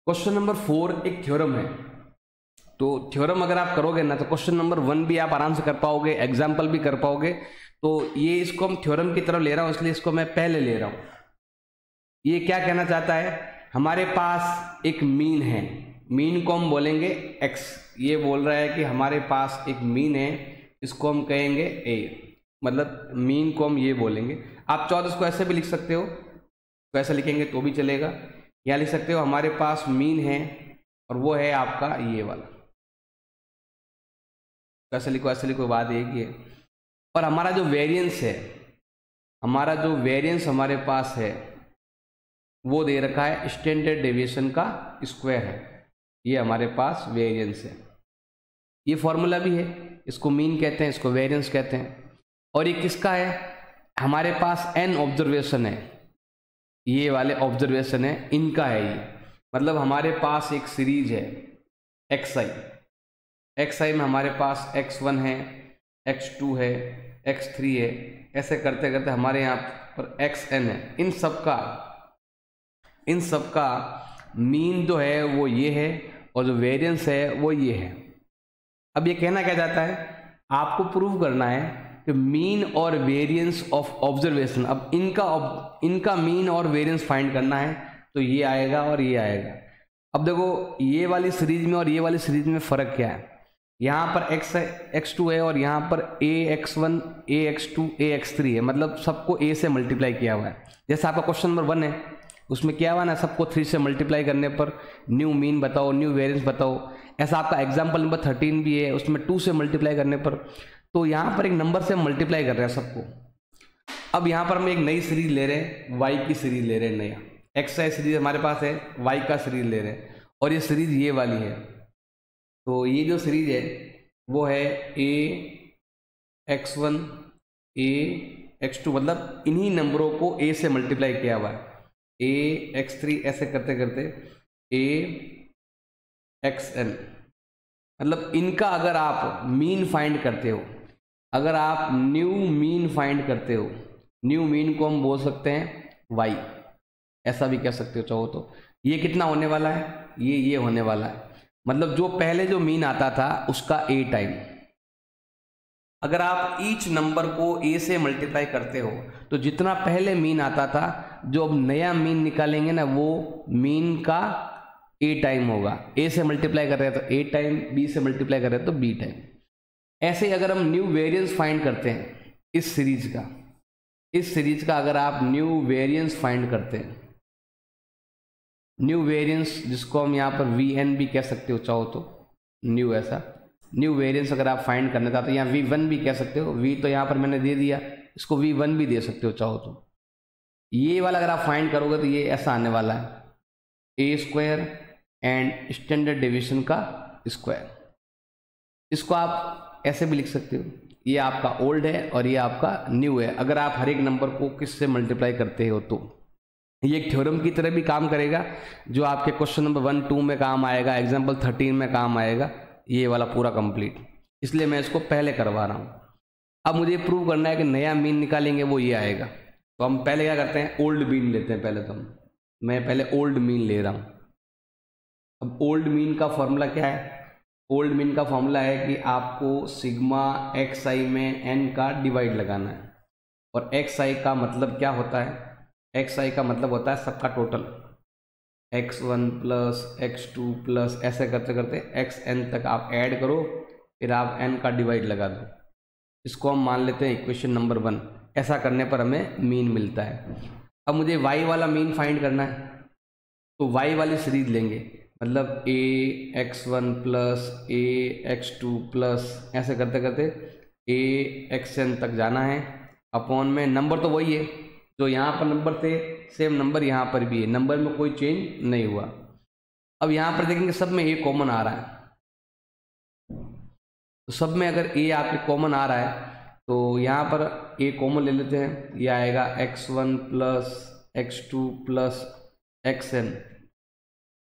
Question number 4 एक theorem है। तो थ्योरम अगर आप करोगे ना तो क्वेश्चन नंबर 1 भी आप आराम से कर पाओगे, एग्जाम्पल भी कर पाओगे। तो ये इसको हम थ्योरम की तरफ ले रहा हूं, इसलिए इसको मैं पहले ले रहा हूं। ये क्या कहना चाहता है, हमारे पास एक मीन है, मीन को हम बोलेंगे x। ये बोल रहा है कि हमारे पास एक मीन है, इसको हम कहेंगे a, मतलब मीन को हम ये बोलेंगे। आप चाहो तो इसको ऐसे भी लिख सकते हो, तो ऐसे लिखेंगे तो भी चलेगा। या लिख सकते हो हमारे पास मीन है और वो है आपका ये वाला, ऐसे लिखो, बात एक ही है। और हमारा जो वेरिएंस है, हमारे पास है वो दे रखा है स्टैंडर्ड डेविएशन का स्क्वायर है। ये हमारे पास वेरिएंस है, ये फॉर्मूला भी है, इसको मीन कहते हैं, इसको वेरिएंस कहते हैं। और ये किसका है, हमारे पास n ऑब्जर्वेशन है, ये वाले ऑब्जर्वेशन है, इनका है ये। मतलब हमारे पास एक सीरीज है xi में हमारे पास x1 है, x2 है, x3 है, ऐसे करते करते हमारे यहाँ पर xn है। इन सब का मीन जो है वो ये है और जो वेरिएंस है वो ये है। अब ये कहना क्या चाहता है, आपको प्रूव करना है कि मीन और वेरिएंस ऑफ ऑब्जर्वेशन, अब इनका मीन और वेरिएंस फाइंड करना है। तो ये आएगा और ये आएगा। अब देखो ये वाली सीरीज में और ये वाली सीरीज में फ़र्क क्या है, यहाँ पर x2 है और यहाँ पर ax1 ax2 ax3 है, मतलब सबको a से मल्टीप्लाई किया हुआ है। जैसे आपका क्वेश्चन नंबर 1 है, उसमें क्या हुआ ना, सबको 3 से मल्टीप्लाई करने पर न्यू मीन बताओ, न्यू वेरिएंस बताओ। ऐसा आपका एग्जाम्पल नंबर 13 भी है, उसमें 2 से मल्टीप्लाई करने पर। तो यहाँ पर एक नंबर से मल्टीप्लाई कर रहे हैं सबको। अब यहाँ पर हम एक नई सीरीज ले रहे हैं, y की सीरीज ले रहे हैं, नया xi सीरीज हमारे पास है, y का सीरीज ले रहे हैं, और ये सीरीज ये वाली है। तो ये जो सीरीज है वो है ax1 ax2, मतलब इन्हीं नंबरों को a से मल्टीप्लाई किया हुआ है, ax3 ऐसे करते करते axn। मतलब इनका अगर आप मीन फाइंड करते हो, अगर आप न्यू मीन फाइंड करते हो, न्यू मीन को हम बोल सकते हैं y, ऐसा भी कह सकते हो चाहो तो। ये कितना होने वाला है, ये होने वाला है, मतलब जो पहले जो मीन आता था उसका a टाइम। अगर आप ईच नंबर को a से मल्टीप्लाई करते हो तो जितना पहले मीन आता था, जो अब नया मीन निकालेंगे ना, वो मीन का a टाइम होगा। a से मल्टीप्लाई कर रहे हैं तो a टाइम, b से मल्टीप्लाई कर रहे हैं तो b टाइम। ऐसे ही अगर हम न्यू वेरिएंस फाइंड करते हैं इस सीरीज का अगर आप न्यू वेरिएंस फाइंड करते हैं, न्यू वेरिएंस जिसको हम यहाँ पर vn भी कह सकते हो चाहो तो, न्यू ऐसा न्यू वेरिएंस अगर आप फाइंड करना चाहते हो, यहाँ v1 भी कह सकते हो, v तो यहाँ पर मैंने दे दिया, इसको v1 भी दे सकते हो चाहो तो। ये वाला अगर आप फाइंड करोगे तो ये ऐसा आने वाला है, a square and standard deviation का स्क्वायर। इसको आप ऐसे भी लिख सकते हो, ये आपका ओल्ड है और ये आपका न्यू है, अगर आप हर एक नंबर को किस से मल्टीप्लाई करते हो तो। ये एक थ्योरम की तरह भी काम करेगा, जो आपके क्वेश्चन नंबर 1, 2 में काम आएगा, एग्जाम्पल 13 में काम आएगा, ये वाला पूरा कंप्लीट। इसलिए मैं इसको पहले करवा रहा हूँ। अब मुझे प्रूव करना है कि नया मीन निकालेंगे वो ये आएगा। तो हम पहले क्या करते हैं, ओल्ड मीन लेते हैं पहले। तो मैं पहले ओल्ड मीन ले रहा हूँ। अब ओल्ड मीन का फॉर्मूला क्या है, ओल्ड मीन का फॉर्मूला है कि आपको सिग्मा xi में n का डिवाइड लगाना है। और xi का मतलब क्या होता है, xi का मतलब होता है सबका total, x1 plus x2 plus ऐसे करते करते xn तक आप ऐड करो, फिर आप n का डिवाइड लगा दो। इसको हम मान लेते हैं इक्वेशन नंबर 1। ऐसा करने पर हमें मीन मिलता है। अब मुझे y वाला मीन फाइंड करना है, तो y वाली सीरीज लेंगे, मतलब ax1 प्लस ax2 प्लस ऐसे करते करते axn तक जाना है। अपॉन में नंबर तो वही है जो यहाँ पर नंबर थे, सेम नंबर यहाँ पर भी है, नंबर में कोई चेंज नहीं हुआ। अब यहाँ पर देखेंगे सब में a कॉमन आ रहा है, तो सब में अगर a आपके कॉमन आ रहा है तो यहाँ पर a कॉमन ले लेते हैं, ये आएगा x1 plus x2 plus xn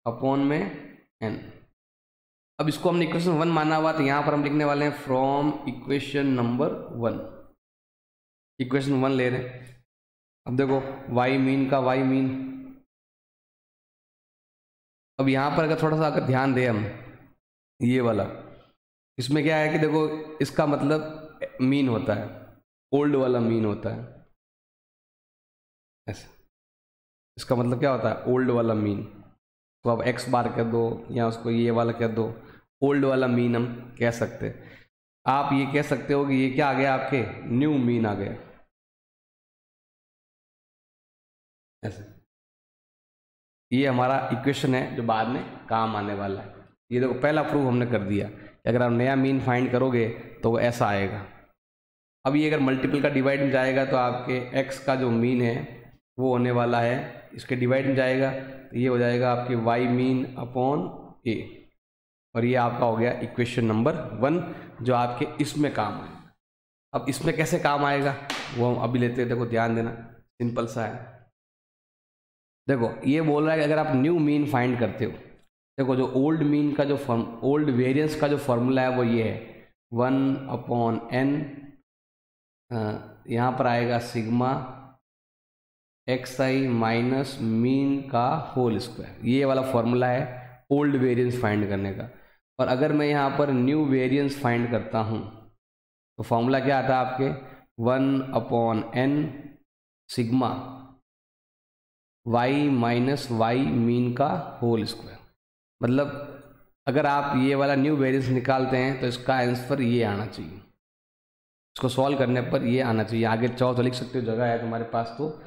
upon में n। अब इसको हमने इक्वेशन 1 माना हुआ, तो यहाँ पर हम लिखने वाले हैं फ्रॉम इक्वेशन नंबर 1। इक्वेशन 1 ले रहे हैं। अब देखो y मीन का y मीन अब यहाँ पर अगर थोड़ा सा अगर ध्यान दें हम, ये वाला, इसमें क्या है कि देखो इसका मतलब मीन होता है, ओल्ड वाला मीन होता है ऐसे। इसका मतलब क्या होता है, ओल्ड वाला मीन। तो आप एक्स बार कह दो या उसको ये वाला कह दो, ओल्ड वाला मीन हम कह सकते हैं। आप ये कह सकते हो कि ये क्या आ गया आपके, न्यू मीन आ गया ऐसे। ये हमारा इक्वेशन है जो बाद में काम आने वाला है। ये देखो पहला प्रूफ हमने कर दिया कि अगर आप नया मीन फाइंड करोगे तो वो ऐसा आएगा। अब ये अगर मल्टीपल का डिवाइड में जाएगा तो आपके एक्स का जो मीन है वो होने वाला है, इसके डिवाइड में जाएगा तो ये हो जाएगा आपके वाई मीन अपॉन ए। और ये आपका हो गया इक्वेशन नंबर 1 जो आपके इसमें काम आएगा। अब इसमें कैसे काम आएगा वो हम अभी लेते हैं। देखो ध्यान देना, सिंपल सा है। देखो ये बोल रहा है कि अगर आप न्यू मीन फाइंड करते हो, देखो जो ओल्ड मीन का जो ओल्ड वेरिएंस का जो फॉर्मूला है वो ये है 1/n, यहाँ पर आएगा सिग्मा xi माइनस मीन का होल स्क्वायर। ये वाला फॉर्मूला है ओल्ड वेरिएंस फाइंड करने का। और अगर मैं यहाँ पर न्यू वेरिएंस फाइंड करता हूँ तो फॉर्मूला क्या आता है आपके 1/n sigma y minus y mean का होल स्क्वायर। मतलब अगर आप ये वाला न्यू वेरिएंस निकालते हैं तो इसका आंसर ये आना चाहिए, इसको सॉल्व करने पर ये आना चाहिए। आगे चाहो तो लिख सकते हो, जगह है तुम्हारे पास, तो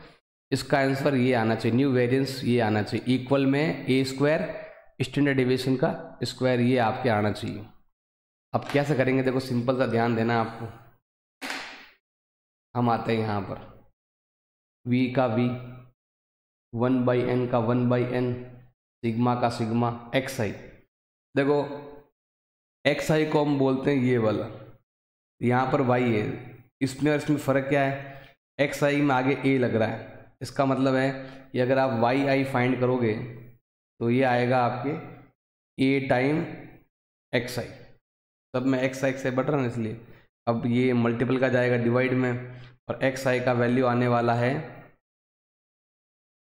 इसका आंसर ये आना चाहिए, न्यू वेरिएंस ये आना चाहिए, इक्वल में ए स्क्वायर स्टैंडर्ड डेविएशन का स्क्वायर ये आपके आना चाहिए। अब कैसे करेंगे, देखो सिंपल सा ध्यान देना आपको। हम आते हैं यहाँ पर v का v, 1/n का 1/n, सिग्मा का सिग्मा, xi। देखो xi को हम बोलते हैं ये वाला, यहाँ पर y है, इसमें और इसमें फ़र्क क्या है, xi में आगे a लग रहा है। इसका मतलब है कि अगर आप yi फाइंड करोगे तो ये आएगा आपके a टाइम xi। तब में xi बढ़ रहा है इसलिए अब ये मल्टीपल का जाएगा डिवाइड में, और xi का वैल्यू आने वाला है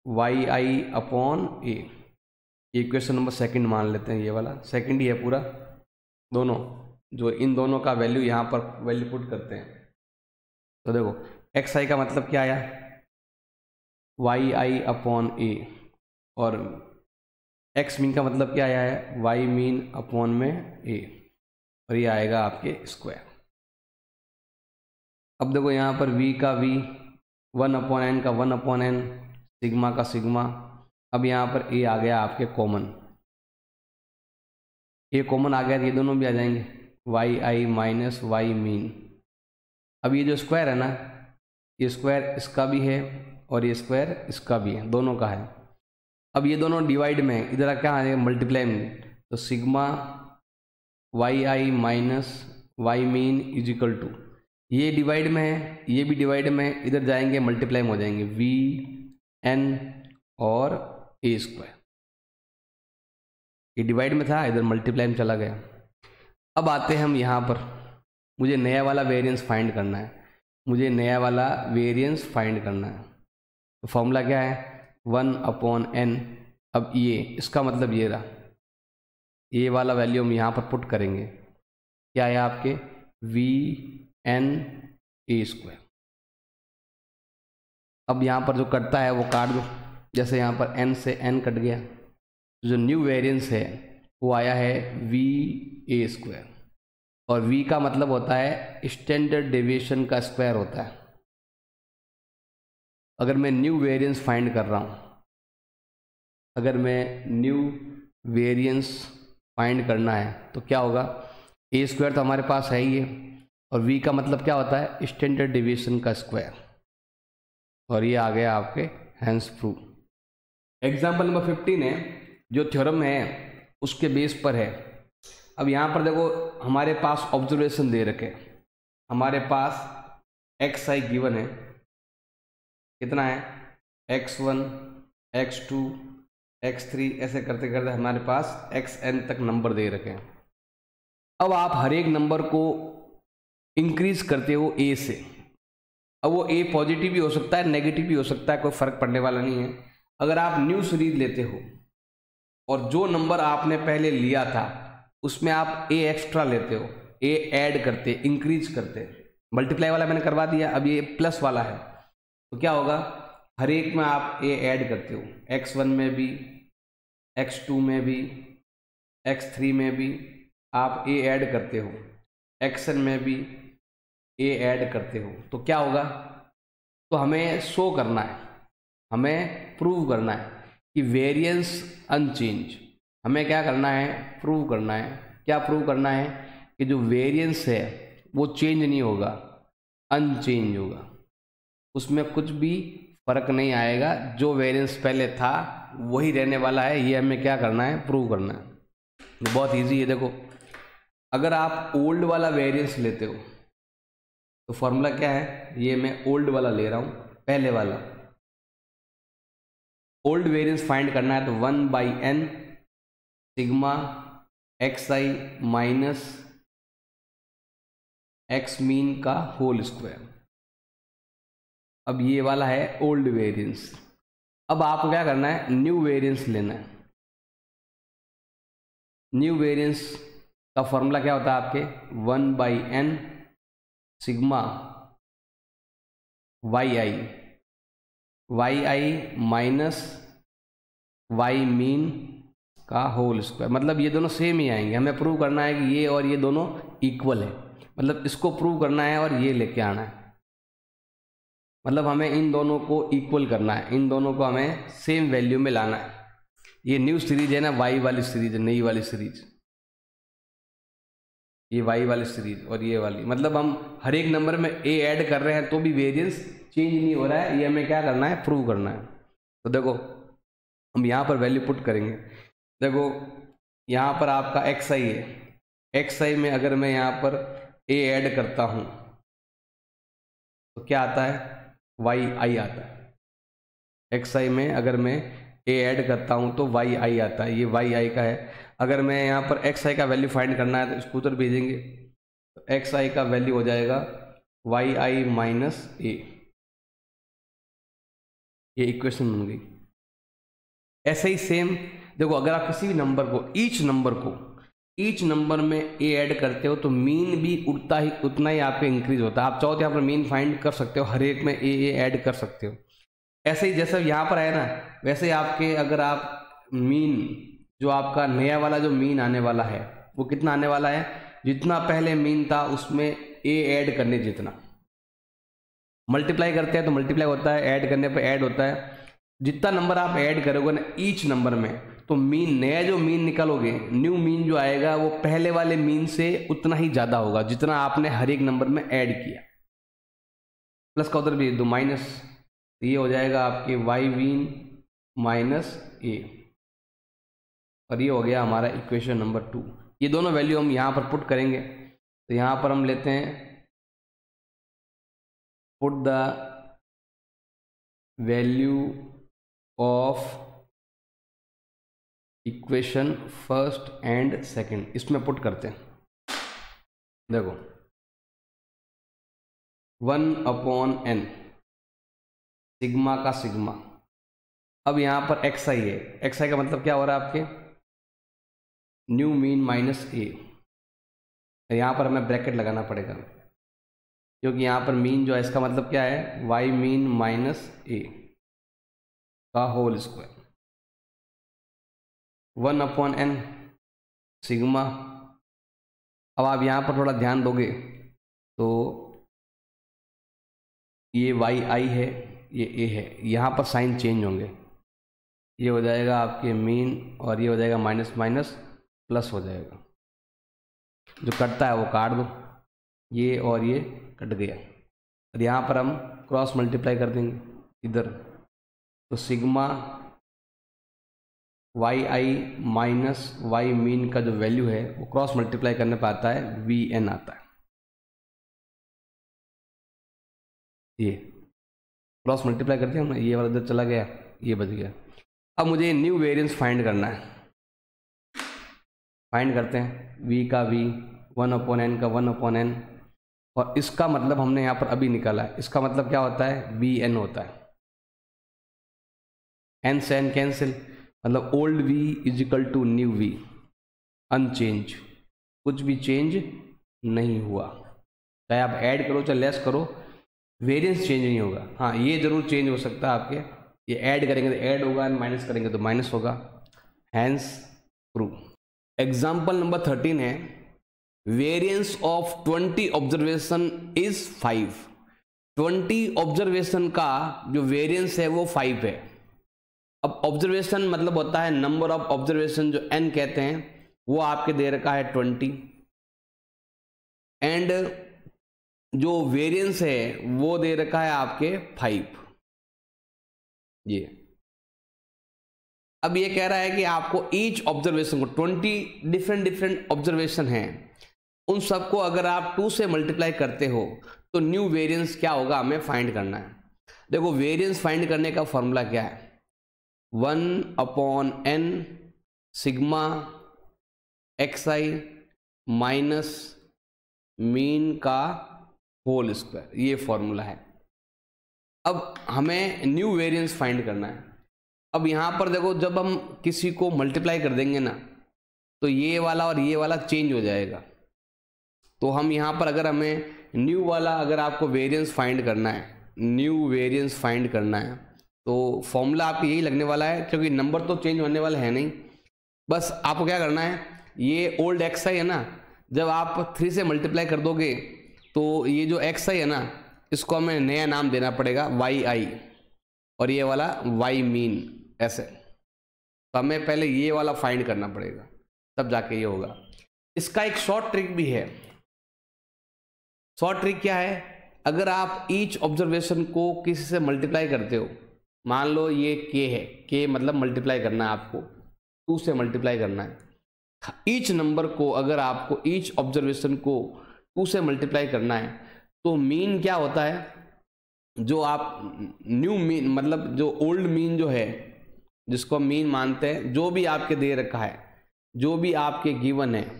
yi upon a। Equation number second मान लेते हैं, ये वाला सेकंड ही है पूरा, दोनों जो इन दोनों का वैल्यू यहाँ पर वैल्यू पुट करते हैं। तो देखो xi का मतलब क्या आया, yi अपॉन a, और x मीन का मतलब क्या आया है, y मीन अपॉन में a, और ये आएगा आपके स्क्वायर। अब देखो यहाँ पर v का v, 1/n का 1/n, सिग्मा का सिग्मा। अब यहाँ पर a आ गया आपके कॉमन, a कॉमन आ गया, ये दोनों भी आ जाएंगे, yi माइनस वाई मीन। अब ये जो स्क्वायर है ना, ये स्क्वायर इसका भी है और ये स्क्वायर इसका भी है, दोनों का है। अब ये दोनों डिवाइड में, इधर क्या आएगा मल्टीप्लाई में, तो sigma yi minus y mean is equal to, ये डिवाइड में है, ये भी डिवाइड में, इधर जाएंगे मल्टीप्लाई में हो जाएंगे vn और a स्क्वायर। ये डिवाइड में था, इधर मल्टीप्लाई में चला गया। अब आते हैं हम यहाँ पर, मुझे नया वाला वेरिएंस फाइंड करना है, मुझे नया वाला वेरिएंस फाइंड करना है। तो फॉर्मूला क्या है 1/n। अब ये इसका मतलब ये रहा, ये वाला वैल्यू हम यहाँ पर पुट करेंगे, क्या है आपके vn a स्क्वायर। अब यहाँ पर जो कटता है वो काट दो, जैसे यहाँ पर n से n कट गया, जो न्यू वेरिएंस है वो आया है v a स्क्वायर, और v का मतलब होता है स्टैंडर्ड डेविएशन का स्क्वायर होता है। अगर मैं न्यू वेरिएंस फाइंड कर रहा हूँ, अगर मैं न्यू वेरिएंस फाइंड करना है तो क्या होगा, a स्क्वायर तो हमारे पास है ही है, और v का मतलब क्या होता है स्टैंडर्ड डेविएशन का स्क्वायर, और ये आ गया आपके हैंस प्रूफ। एग्जाम्पल नंबर 15 है, जो थ्योरम है उसके बेस पर है। अब यहाँ पर देखो हमारे पास ऑब्जर्वेशन दे रखे, हमारे पास xi गिवन है, कितना है x1 x2 x3, ऐसे करते करते हमारे पास xn तक नंबर दे रखे हैं। अब आप हर एक नंबर को इंक्रीज करते हो a से। अब वो a पॉजिटिव भी हो सकता है, नेगेटिव भी हो सकता है, कोई फर्क पड़ने वाला नहीं है। अगर आप न्यू सीरीज लेते हो और जो नंबर आपने पहले लिया था उसमें आप ए एक्स्ट्रा लेते हो, ए ऐड करते, इंक्रीज करते। मल्टीप्लाई वाला मैंने करवा दिया, अब ये प्लस वाला है, तो क्या होगा, हर एक में आप ए ऐड करते हो, x1 में भी, x2 में भी, x3 में भी आप ए ऐड करते हो, xn में भी ए ऐड करते हो। तो क्या होगा, तो हमें शो करना है, हमें प्रूव करना है कि वेरिएंस अनचेंज। हमें क्या करना है, प्रूव करना है। क्या प्रूव करना है, कि जो वेरिएंस है वो चेंज नहीं होगा, अनचेंज होगा, उसमें कुछ भी फर्क नहीं आएगा, जो वेरिएंस पहले था वही रहने वाला है। ये हमें क्या करना है, प्रूव करना है। ये बहुत इजी है। देखो, अगर आप ओल्ड वाला वेरिएंस लेते हो तो फॉर्मूला क्या है, ये मैं ओल्ड वाला ले रहा हूं, पहले वाला। ओल्ड वेरिएंस फाइंड करना है तो 1/n sigma xi minus x mean का होल स्क्वायर। अब ये वाला है ओल्ड वेरिएंस। अब आपको क्या करना है, न्यू वेरिएंस लेना है। न्यू वेरिएंस का फॉर्मूला क्या होता है आपके, 1/n sigma yi minus y mean का होल स्क्वायर। मतलब ये दोनों सेम ही आएंगे। हमें प्रूव करना है कि ये और ये दोनों इक्वल है, मतलब इसको प्रूव करना है और ये लेके आना है। मतलब हमें इन दोनों को इक्वल करना है, इन दोनों को हमें सेम वैल्यू में लाना है। ये न्यू सीरीज है ना, वाई वाली सीरीज है, नई वाली सीरीज, ये वाई वाली सीरीज और ये वाली। मतलब हम हर एक नंबर में ए ऐड कर रहे हैं तो भी वेरिएंस चेंज नहीं हो रहा है। ये हमें क्या करना है, प्रूव करना है। तो देखो, हम यहाँ पर वैल्यू पुट करेंगे। देखो, यहाँ पर आपका xi है, xi में अगर मैं यहाँ पर ए ऐड करता हूँ तो क्या आता है, yi आता है। xi में अगर मैं ए ऐड करता हूँ तो yi आता है, ये yi का है। अगर मैं यहाँ पर xi का वैल्यू फाइंड करना है तो इसको उधर भेजेंगे, तो xi का वैल्यू हो जाएगा yi माइनस ए। ये इक्वेशन बन गई। ऐसे ही सेम देखो, अगर आप किसी भी नंबर को, ईच नंबर में ए ऐड करते हो तो मीन भी उतना ही आपका इंक्रीज होता है। आप चाहो तो यहाँ पर मीन फाइंड कर सकते हो, हर एक में ए ऐड कर सकते हो। ऐसे ही जैसे यहाँ पर है ना, वैसे आपके अगर आप मीन, जो आपका नया वाला जो मीन आने वाला है वो कितना आने वाला है, जितना पहले मीन था उसमें ए ऐड करने जितना। मल्टीप्लाई करते हैं तो मल्टीप्लाई होता है, ऐड करने पर ऐड होता है। जितना नंबर आप ऐड करोगे ना ईच नंबर में, तो मीन, नया जो मीन निकालोगे, न्यू मीन जो आएगा वो पहले वाले मीन से उतना ही ज्यादा होगा जितना आपने हर एक नंबर में ऐड किया। प्लस का उधर भी दो माइनस, तो ये हो जाएगा आपके वाई मीन माइनस ए, और ये हो गया हमारा इक्वेशन नंबर 2। ये दोनों वैल्यू हम यहाँ पर पुट करेंगे। तो यहाँ पर हम लेते हैं, put the value of equation first and second, इसमें पुट करते हैं। देखो, 1/n सिग्मा का सिग्मा। अब यहां पर xi है, xi का मतलब क्या हो रहा है आपके, न्यू मीन माइनस ए। यहां पर हमें ब्रैकेट लगाना पड़ेगा क्योंकि यहां पर मीन जो है, इसका मतलब क्या है, y मीन माइनस ए का होल स्क्वायर। 1/n sigma. अब आप यहाँ पर थोड़ा ध्यान दोगे तो ये yi है, ये a है, यहाँ पर साइन चेंज होंगे। ये हो जाएगा आपके मीन और ये हो जाएगा माइनस माइनस प्लस हो जाएगा। जो कटता है वो काट दो, ये और ये कट गया। और यहाँ पर हम क्रॉस मल्टीप्लाई कर देंगे इधर, तो sigma yi minus y mean का जो वैल्यू है वो क्रॉस मल्टीप्लाई करने पर आता है vn आता है। ये क्रॉस मल्टीप्लाई करते हैं ना, ये वाला इधर चला गया, ये बच गया। अब मुझे न्यू वेरिएंस फाइंड करना है। फाइंड करते हैं, v का v, 1/n का 1/n, और इसका मतलब हमने यहाँ पर अभी निकाला है। इसका मतलब क्या होता है, vn होता है। n से n कैंसिल, मतलब old v is equal to new v, unchange, कुछ भी चेंज नहीं हुआ। चाहे आप ऐड करो चाहे लेस करो, वेरिएंस चेंज नहीं होगा। हाँ ये जरूर चेंज हो सकता है आपके, ये ऐड करेंगे तो ऐड होगा, माइनस करेंगे तो माइनस होगा, हैंस ट्रू। एग्जाम्पल नंबर 13 है, variance of 20 observation is 5। 20 observation का जो वेरिएंस है वो 5 है। अब ऑब्जर्वेशन मतलब होता है नंबर ऑफ ऑब्जर्वेशन, जो n कहते हैं, वो आपके दे रखा है 20, एंड जो वेरिएंस है वो दे रखा है आपके 5। ये अब ये कह रहा है कि आपको ईच ऑब्जर्वेशन को 20 डिफरेंट ऑब्जर्वेशन हैं, उन सबको अगर आप 2 से मल्टीप्लाई करते हो तो न्यू वेरिएंस क्या होगा हमें फाइंड करना है। देखो वेरिएंस फाइंड करने का फॉर्मूला क्या है, 1/n sigma xi minus mean का होल स्क्वायर, ये फॉर्मूला है। अब हमें न्यू वेरिएंस फाइंड करना है। अब यहाँ पर देखो जब हम किसी को मल्टीप्लाई कर देंगे ना तो ये वाला और ये वाला चेंज हो जाएगा। तो हम यहाँ पर अगर हमें न्यू वाला, अगर आपको वेरिएंस फाइंड करना है, न्यू वेरिएंस फाइंड करना है, तो फॉर्मूला आपको यही लगने वाला है, क्योंकि नंबर तो चेंज होने वाला है नहीं। बस आपको क्या करना है, ये ओल्ड xi है ना, जब आप 3 से मल्टीप्लाई कर दोगे तो ये जो xi है ना, इसको हमें नया नाम देना पड़ेगा yi, और ये वाला y मीन, ऐसे। तो हमें पहले ये वाला फाइंड करना पड़ेगा, तब जाके ये होगा। इसका एक शॉर्ट ट्रिक भी है। शॉर्ट ट्रिक क्या है, अगर आप ईच ऑब्जर्वेशन को किसी से मल्टीप्लाई करते हो, मान लो ये k है, k मतलब मल्टीप्लाई करना है आपको, 2 से मल्टीप्लाई करना है। ईच नंबर को, अगर आपको ईच ऑब्जर्वेशन को 2 से मल्टीप्लाई करना है तो मीन क्या होता है, जो आप न्यू मीन मतलब जो ओल्ड मीन जो है, जिसको मीन मानते हैं, जो भी आपके दे रखा है, जो भी आपके गिवन है,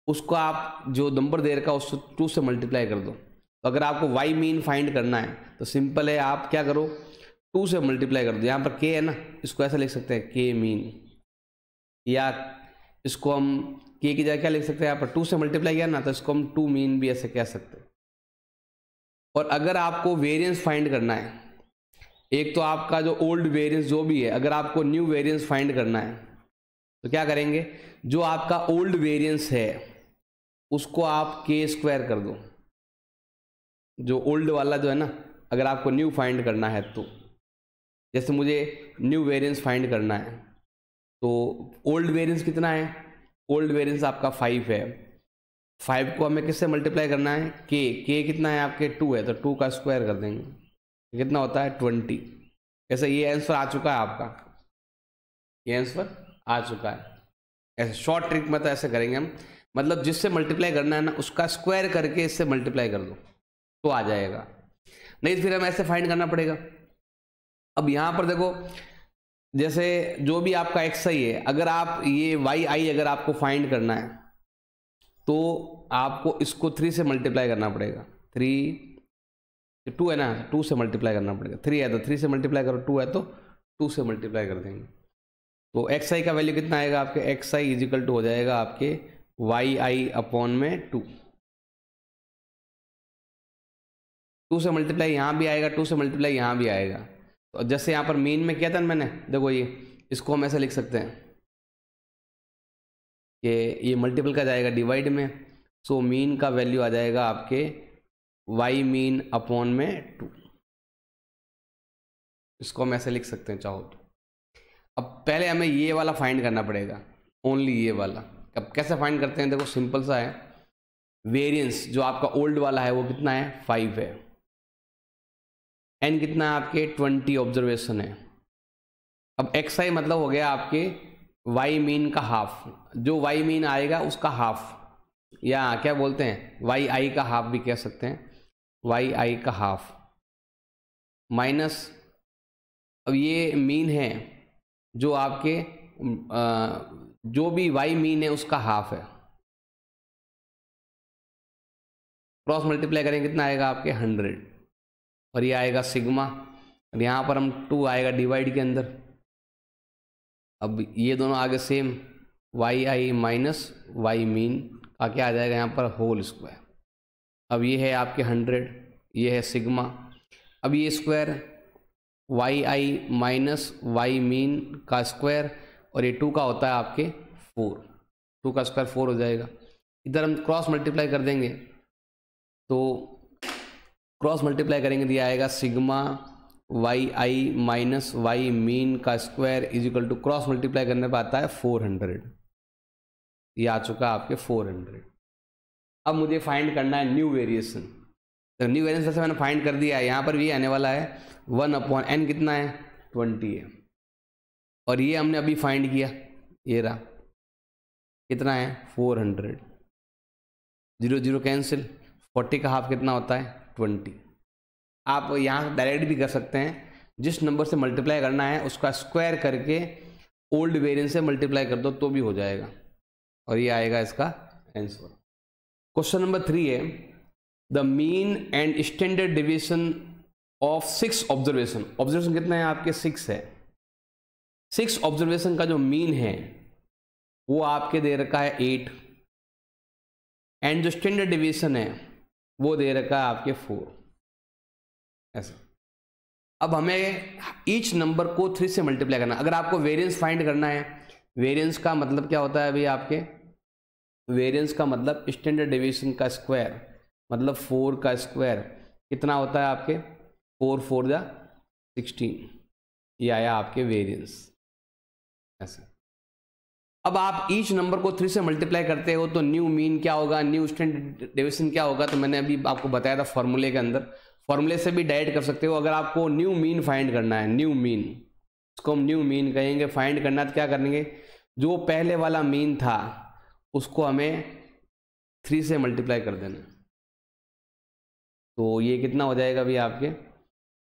उसको आप जो नंबर दे रखा है उसको 2 से मल्टीप्लाई कर दो। तो अगर आपको y मीन फाइंड करना है तो सिंपल है, आप क्या करो, 2 से मल्टीप्लाई कर दो। यहाँ पर k है ना, इसको ऐसा लिख सकते हैं k मीन, या इसको हम k की जगह क्या लिख सकते हैं, यहाँ पर 2 से मल्टीप्लाई किया ना तो इसको हम 2 मीन भी ऐसे कह सकते हैं। और अगर आपको वेरिएंस फाइंड करना है, एक तो आपका जो ओल्ड वेरिएंस जो भी है, अगर आपको न्यू वेरिएंस फाइंड करना है तो क्या करेंगे, जो आपका ओल्ड वेरिएंस है उसको आप k² कर दो। जो ओल्ड वाला जो है ना, अगर आपको न्यू फाइंड करना है तो, जैसे मुझे न्यू वेरिएंस फाइंड करना है तो ओल्ड वेरिएंस कितना है, ओल्ड वेरिएंस आपका 5 है। 5 को हमें किससे मल्टीप्लाई करना है, k कितना है आपके 2 है, तो 2 का स्क्वायर कर देंगे, कितना होता है 20। ऐसे ये आंसर आ चुका है आपका, ये आंसर आ चुका है। ऐसे शॉर्ट ट्रिक में तो ऐसे करेंगे हम, मतलब जिससे मल्टीप्लाई करना है ना उसका स्क्वायर करके इससे मल्टीप्लाई कर दो तो आ जाएगा, नहीं तो फिर हमें ऐसे फाइंड करना पड़ेगा। अब यहाँ पर देखो, जैसे जो भी आपका xi है, अगर आप ये yi अगर आपको फाइंड करना है तो आपको इसको 3 से मल्टीप्लाई करना पड़ेगा। 3 2 है ना, 2 से मल्टीप्लाई करना पड़ेगा। 3 है तो 3 से मल्टीप्लाई करो, 2 है तो 2 से मल्टीप्लाई कर देंगे। तो xi का वैल्यू कितना आएगा आपके, xi इज इक्वल टू हो जाएगा आपके yi अपॉन में 2। 2 से मल्टीप्लाई यहाँ भी आएगा, 2 से मल्टीप्लाई यहाँ भी आएगा। तो जैसे यहाँ पर मीन में किया था मैंने, देखो ये, इसको हम ऐसे लिख सकते हैं कि ये मल्टीपल का जाएगा डिवाइड में, सो मीन का वैल्यू आ जाएगा आपके y मीन अपॉन में 2। इसको हम ऐसे लिख सकते हैं चाहो तो। अब पहले हमें ये वाला फाइंड करना पड़ेगा, ओनली ये वाला। अब कैसे फाइंड करते हैं, देखो सिंपल सा है, वेरिएंस जो आपका ओल्ड वाला है वो कितना है 5 है, n कितना है आपके 20 ऑब्जर्वेशन है। अब xi मतलब हो गया आपके y मीन का हाफ, जो y मीन आएगा उसका हाफ, या क्या बोलते हैं yi का हाफ भी कह सकते हैं, yi का हाफ माइनस, अब ये मीन है जो आपके जो भी y मीन है उसका हाफ है, क्रॉस मल्टीप्लाई करेंगे कितना आएगा आपके 100, और ये आएगा सिग्मा, और यहाँ पर हम 2 आएगा डिवाइड के अंदर, अब ये दोनों आगे same, Y i minus y mean का क्या आ जाएगा यहाँ पर होल स्क्वायर। अब ये है आपके 100, ये है सिग्मा। अब ये square Y i minus y mean का स्क्वायर, और ये 2 का होता है आपके 4, 2 का स्क्वायर 4 हो जाएगा। इधर हम क्रॉस मल्टीप्लाई कर देंगे, तो क्रॉस मल्टीप्लाई करेंगे तो ये आएगा sigma y i minus y mean का square is equal to, cross multiply करने पर आता है 400। ये आ चुका है आपके 400। अब मुझे फाइंड करना है न्यू वेरिएशन। तो न्यू वेरिएशन वैसे मैंने फाइंड कर दिया है, यहाँ पर भी आने वाला है 1/n कितना है 20 है, और ये हमने अभी फाइंड किया, ये रहा कितना है 400। 0 0 कैंसिल, 40 का हाफ कितना होता है 20। आप यहाँ डायरेक्ट भी कर सकते हैं, जिस नंबर से मल्टीप्लाई करना है उसका स्क्वायर करके ओल्ड वेरिएंट से मल्टीप्लाई कर दो तो भी हो जाएगा, और ये आएगा इसका आंसर। क्वेश्चन नंबर 3 है the mean and standard division of 6 observation. Observation कितना है आपके 6 है। 6 ऑब्जर्वेशन का जो मीन है वो आपके दे रखा है 8, एंड जो स्टैंडर्ड डिवीजन है वो दे रखा है आपके 4, ऐसा। अब हमें ईच नंबर को 3 से मल्टीप्लाई करना। अगर आपको वेरिएंस फाइंड करना है, वेरिएंस का मतलब क्या होता है अभी आपके, वेरिएंस का मतलब स्टैंडर्ड डिवीजन का स्क्वायर, मतलब 4 का स्क्वायर कितना होता है आपके 4 4 जा 16, ये आया आपके वेरिएंस, ऐसा। अब आप ईच नंबर को 3 से मल्टीप्लाई करते हो तो न्यू मीन क्या होगा, न्यू स्टैंडर्ड डिवीजन क्या होगा, तो मैंने अभी आपको बताया था फॉर्मूले के अंदर। फॉर्मूले से भी डायरेक्ट कर सकते हो। अगर आपको न्यू मीन फाइंड करना है, न्यू मीन, उसको हम न्यू मीन कहेंगे, फाइंड करना है तो क्या करेंगे, जो पहले वाला मीन था उसको हमें 3 से मल्टीप्लाई कर देना। तो ये कितना हो जाएगा अभी आपके,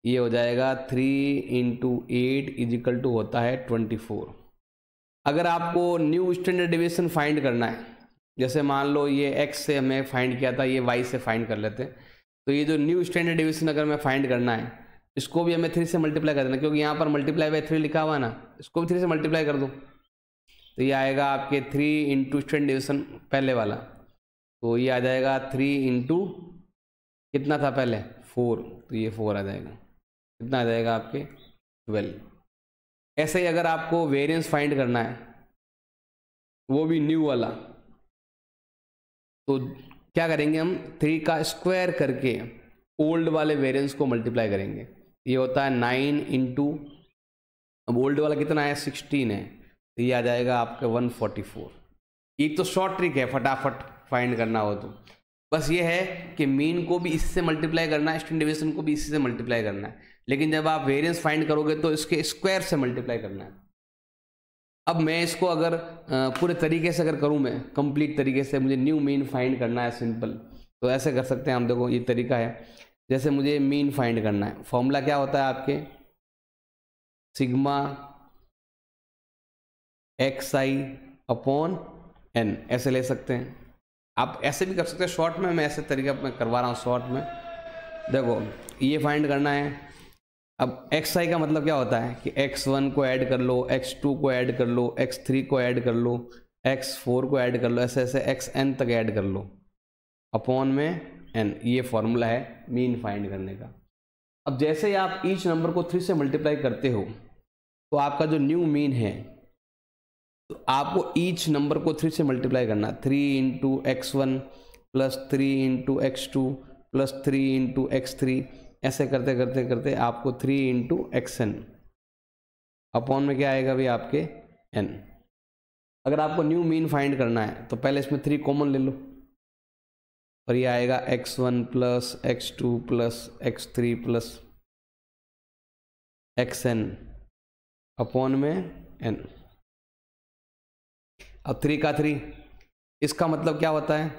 ये हो जाएगा 3 × 8 इज इक्वल टू होता है 24। अगर आपको न्यू स्टैंडर्ड डिवीजन फाइंड करना है, जैसे मान लो ये x से हमें फाइंड किया था, ये y से फाइंड कर लेते, तो ये जो न्यू स्टैंडर्ड डिवीजन अगर मैं फाइंड करना है, इसको भी हमें 3 से मल्टीप्लाई कर देना, क्योंकि यहाँ पर मल्टीप्लाई बाय 3 लिखा हुआ ना, इसको भी 3 से मल्टीप्लाई कर दो तो ये आएगा आपके 3 × स्टैंडर्ड डिवीजन पहले वाला, तो ये आ जाएगा 3 × कितना था पहले 4, तो ये 4 आ जाएगा, कितना आ जाएगा आपके 12। ऐसे ही अगर आपको वेरिएंस फाइंड करना है, वो भी न्यू वाला, तो क्या करेंगे हम 3 का स्क्वायर करके ओल्ड वाले वेरिएंस को मल्टीप्लाई करेंगे। ये होता है 9 × अब ओल्ड वाला कितना है 16 है, तो ये आ जाएगा आपका 144। एक तो शॉर्ट ट्रिक है, फटाफट फाइंड करना हो तो बस ये है कि मीन को भी इससे मल्टीप्लाई करना है, स्टैंडर्ड डिवीजन को भी इसी से मल्टीप्लाई करना है, लेकिन जब आप वेरिएंस फाइंड करोगे तो इसके स्क्वायर से मल्टीप्लाई करना है। अब मैं इसको अगर पूरे तरीके से अगर करूं, मैं कंप्लीट तरीके से, मुझे न्यू मीन फाइंड करना है सिंपल, तो ऐसे कर सकते हैं हम। देखो ये तरीका है, जैसे मुझे मीन फाइंड करना है, फॉर्मूला क्या होता है आपके सिग्मा xi/n, ऐसे ले सकते हैं। आप ऐसे भी कर सकते हैं शॉर्ट में, मैं ऐसे तरीका मैं करवा रहा हूँ शॉर्ट में। देखो ये फाइंड करना है। अब xi का मतलब क्या होता है कि x1 को ऐड कर लो, x2 को ऐड कर लो, x3 को ऐड कर लो, x4 को ऐड कर लो, ऐसे ऐसे xn तक ऐड कर लो, अपॉन में n। ये फॉर्मूला है मीन फाइंड करने का। अब जैसे ही आप ईच नंबर को 3 से मल्टीप्लाई करते हो तो आपका जो न्यू मीन है, तो आपको ईच नंबर को 3 से मल्टीप्लाई करना, 3 × x1 + 3 × x2 + 3 × x3, ऐसे करते करते करते आपको 3 × xn अपॉन में क्या आएगा भाई आपके n। अगर आपको न्यू मीन फाइंड करना है तो पहले इसमें 3 कॉमन ले लो, और ये आएगा x1 + x2 + x3 + xn upon में n। अब 3 का 3, इसका मतलब क्या होता है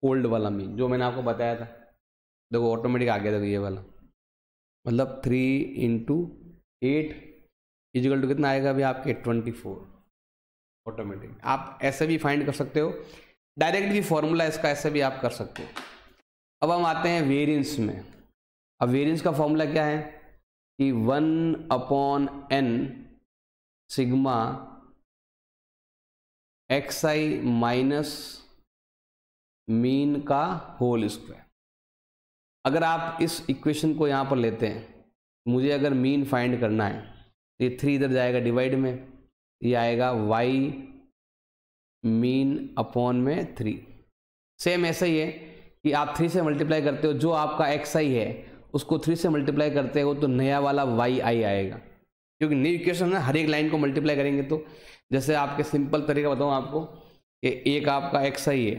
ओल्ड वाला मीन, जो मैंने आपको बताया था। देखो ऑटोमेटिक आ गया, देखो ये वाला, मतलब 3 × 8 = कितना आएगा अभी आपके 24 ऑटोमेटिक। आप ऐसे भी फाइंड कर सकते हो, डायरेक्ट भी फॉर्मूला इसका ऐसे भी आप कर सकते हो। अब हम आते हैं वेरिएंस में। अब वेरिएंस का फॉर्मूला क्या है कि 1/n sigma xi minus mean का होल स्क्वायर। अगर आप इस इक्वेशन को यहाँ पर लेते हैं, मुझे अगर मीन फाइंड करना है तो ये 3 इधर जाएगा डिवाइड में, ये आएगा y मीन अपॉन में 3। सेम ऐसा ही है कि आप 3 से मल्टीप्लाई करते हो, जो आपका xi है उसको 3 से मल्टीप्लाई करते हो तो नया वाला yi आएगा, क्योंकि न्यू इक्वेशन है, हर एक लाइन को मल्टीप्लाई करेंगे। तो जैसे आपके सिंपल तरीका बताऊँ आपको कि एक आपका xi है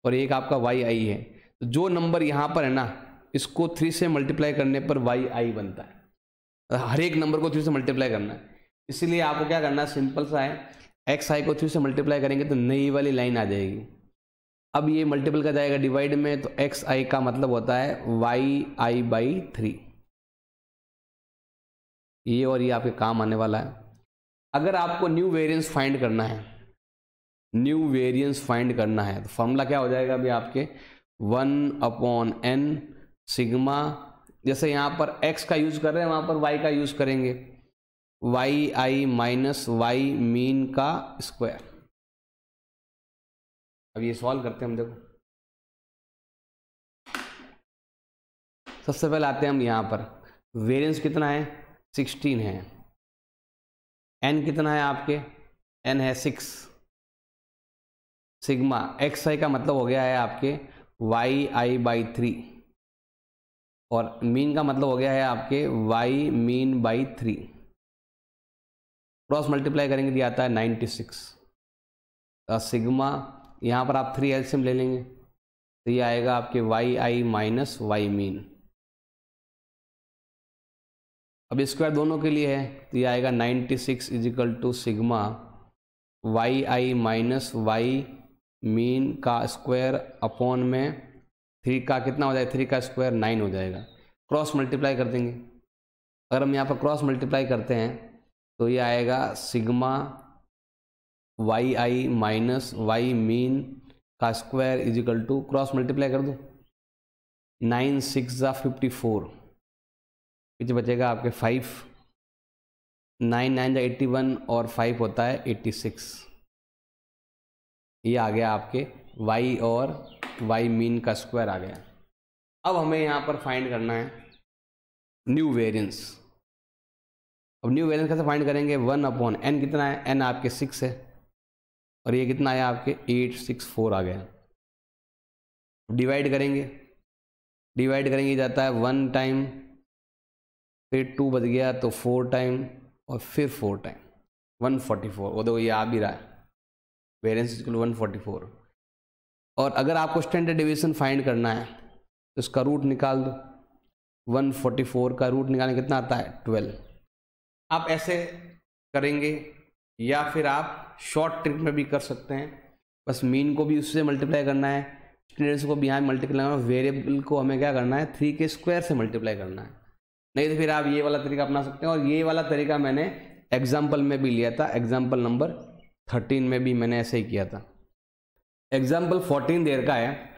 और एक आपका yi है, तो जो नंबर यहाँ पर है ना, इसको 3 से मल्टीप्लाई करने पर yi बनता है। हर एक नंबर को 3 से मल्टीप्लाई करना है, इसीलिए आपको क्या करना है, सिंपल सा है, xi को 3 से मल्टीप्लाई करेंगे तो नई वाली लाइन आ जाएगी। अब ये मल्टीपल का जाएगा डिवाइड में, तो xi का मतलब होता है yi/3। ये और ये आपके काम आने वाला है। अगर आपको न्यू वेरिएंस फाइंड करना है, न्यू वेरिएंस फाइंड करना है, तो फॉर्मूला क्या हो जाएगा अभी आपके 1/n सिग्मा, जैसे यहाँ पर x का यूज कर रहे हैं वहाँ पर y का यूज करेंगे, yi माइनस y मीन का स्क्वायर। अब ये सॉल्व करते हैं हम। देखो सबसे पहले आते हैं हम यहाँ पर, वेरिएंस कितना है 16 है, n कितना है आपके, n है 6, सिग्मा xi का मतलब हो गया है आपके yi/3 और मीन का मतलब हो गया है आपके y मीन/3। क्रॉस मल्टीप्लाई करेंगे तो आता है 96। सिग्मा यहाँ पर आप 3 एलसीएम ले लेंगे तो ये आएगा आपके yi माइनस y मीन। अब स्क्वायर दोनों के लिए है तो ये आएगा 96 is equal to sigma yi minus y mean का स्क्वायर अपॉन में 3 का कितना हो जाएगा, 3 का स्क्वायर 9 हो जाएगा। क्रॉस मल्टीप्लाई कर देंगे, अगर हम यहाँ पर क्रॉस मल्टीप्लाई करते हैं तो ये आएगा sigma yi minus y mean का square is equal to, cross multiply कर दो, 9 6 54, पीछे बचेगा आपके 5, 9 9 81 और 5 होता है 86। ये आ गया आपके y और y मीन का स्क्वायर आ गया। अब हमें यहाँ पर फाइंड करना है न्यू वेरिएंस। अब न्यू वेरिएंस कैसे फाइंड करेंगे, 1/n कितना है, n आपके 6 है और ये कितना आया आपके 864 आ गया। डिवाइड करेंगे जाता है 1 टाइम, फिर 2 बच गया तो 4 टाइम और फिर 4 टाइम 144। वो देखो ये आ भी रहा है, वेरिएंस इक्वल 144। और अगर आपको स्टैंडर्ड डेविएशन फाइंड करना है तो इसका रूट निकाल दो, 144 का रूट निकालने कितना आता है 12। आप ऐसे करेंगे या फिर आप शॉर्ट ट्रिक में भी कर सकते हैं, बस मीन को भी उससे मल्टीप्लाई करना है, स्टैंडर्ड को भी यहाँ मल्टीप्लाई करना है, वेरिएबल को हमें क्या करना है 3 के स्क्वायर से मल्टीप्लाई करना है। नहीं तो फिर आप ये वाला तरीका अपना सकते हैं, और ये वाला तरीका मैंने एग्जाम्पल में भी लिया था, एग्जाम्पल नंबर 13 में भी मैंने ऐसे ही किया था। एग्जाम्पल 14 देर का है,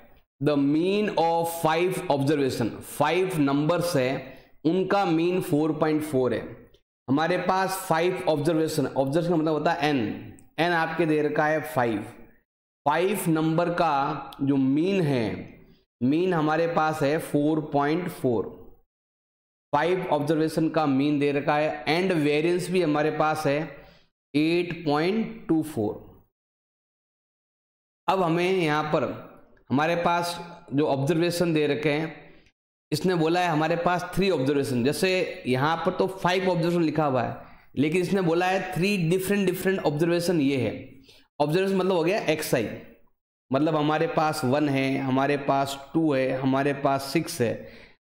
the mean of 5 observation, 5 numbers है उनका मीन 4.4 है। हमारे पास 5 ऑब्जर्वेशन का मतलब होता है n आपके दे रखा है 5 नंबर का जो मीन है, मीन हमारे पास है 4.4। 5 ऑब्जर्वेशन का मीन दे रखा है एंड वेरिएंस भी हमारे पास है 8.24। अब हमें यहाँ पर हमारे पास जो ऑब्जर्वेशन दे रखे हैं, इसने बोला है हमारे पास 3 ऑब्जर्वेशन, जैसे यहाँ पर तो 5 ऑब्जर्वेशन लिखा हुआ है, लेकिन इसने बोला है 3 डिफरेंट ऑब्जर्वेशन। ये है ऑब्जर्वेशन मतलब हो गया xi, मतलब हमारे पास 1 है, हमारे पास 2 है, हमारे पास 6 है।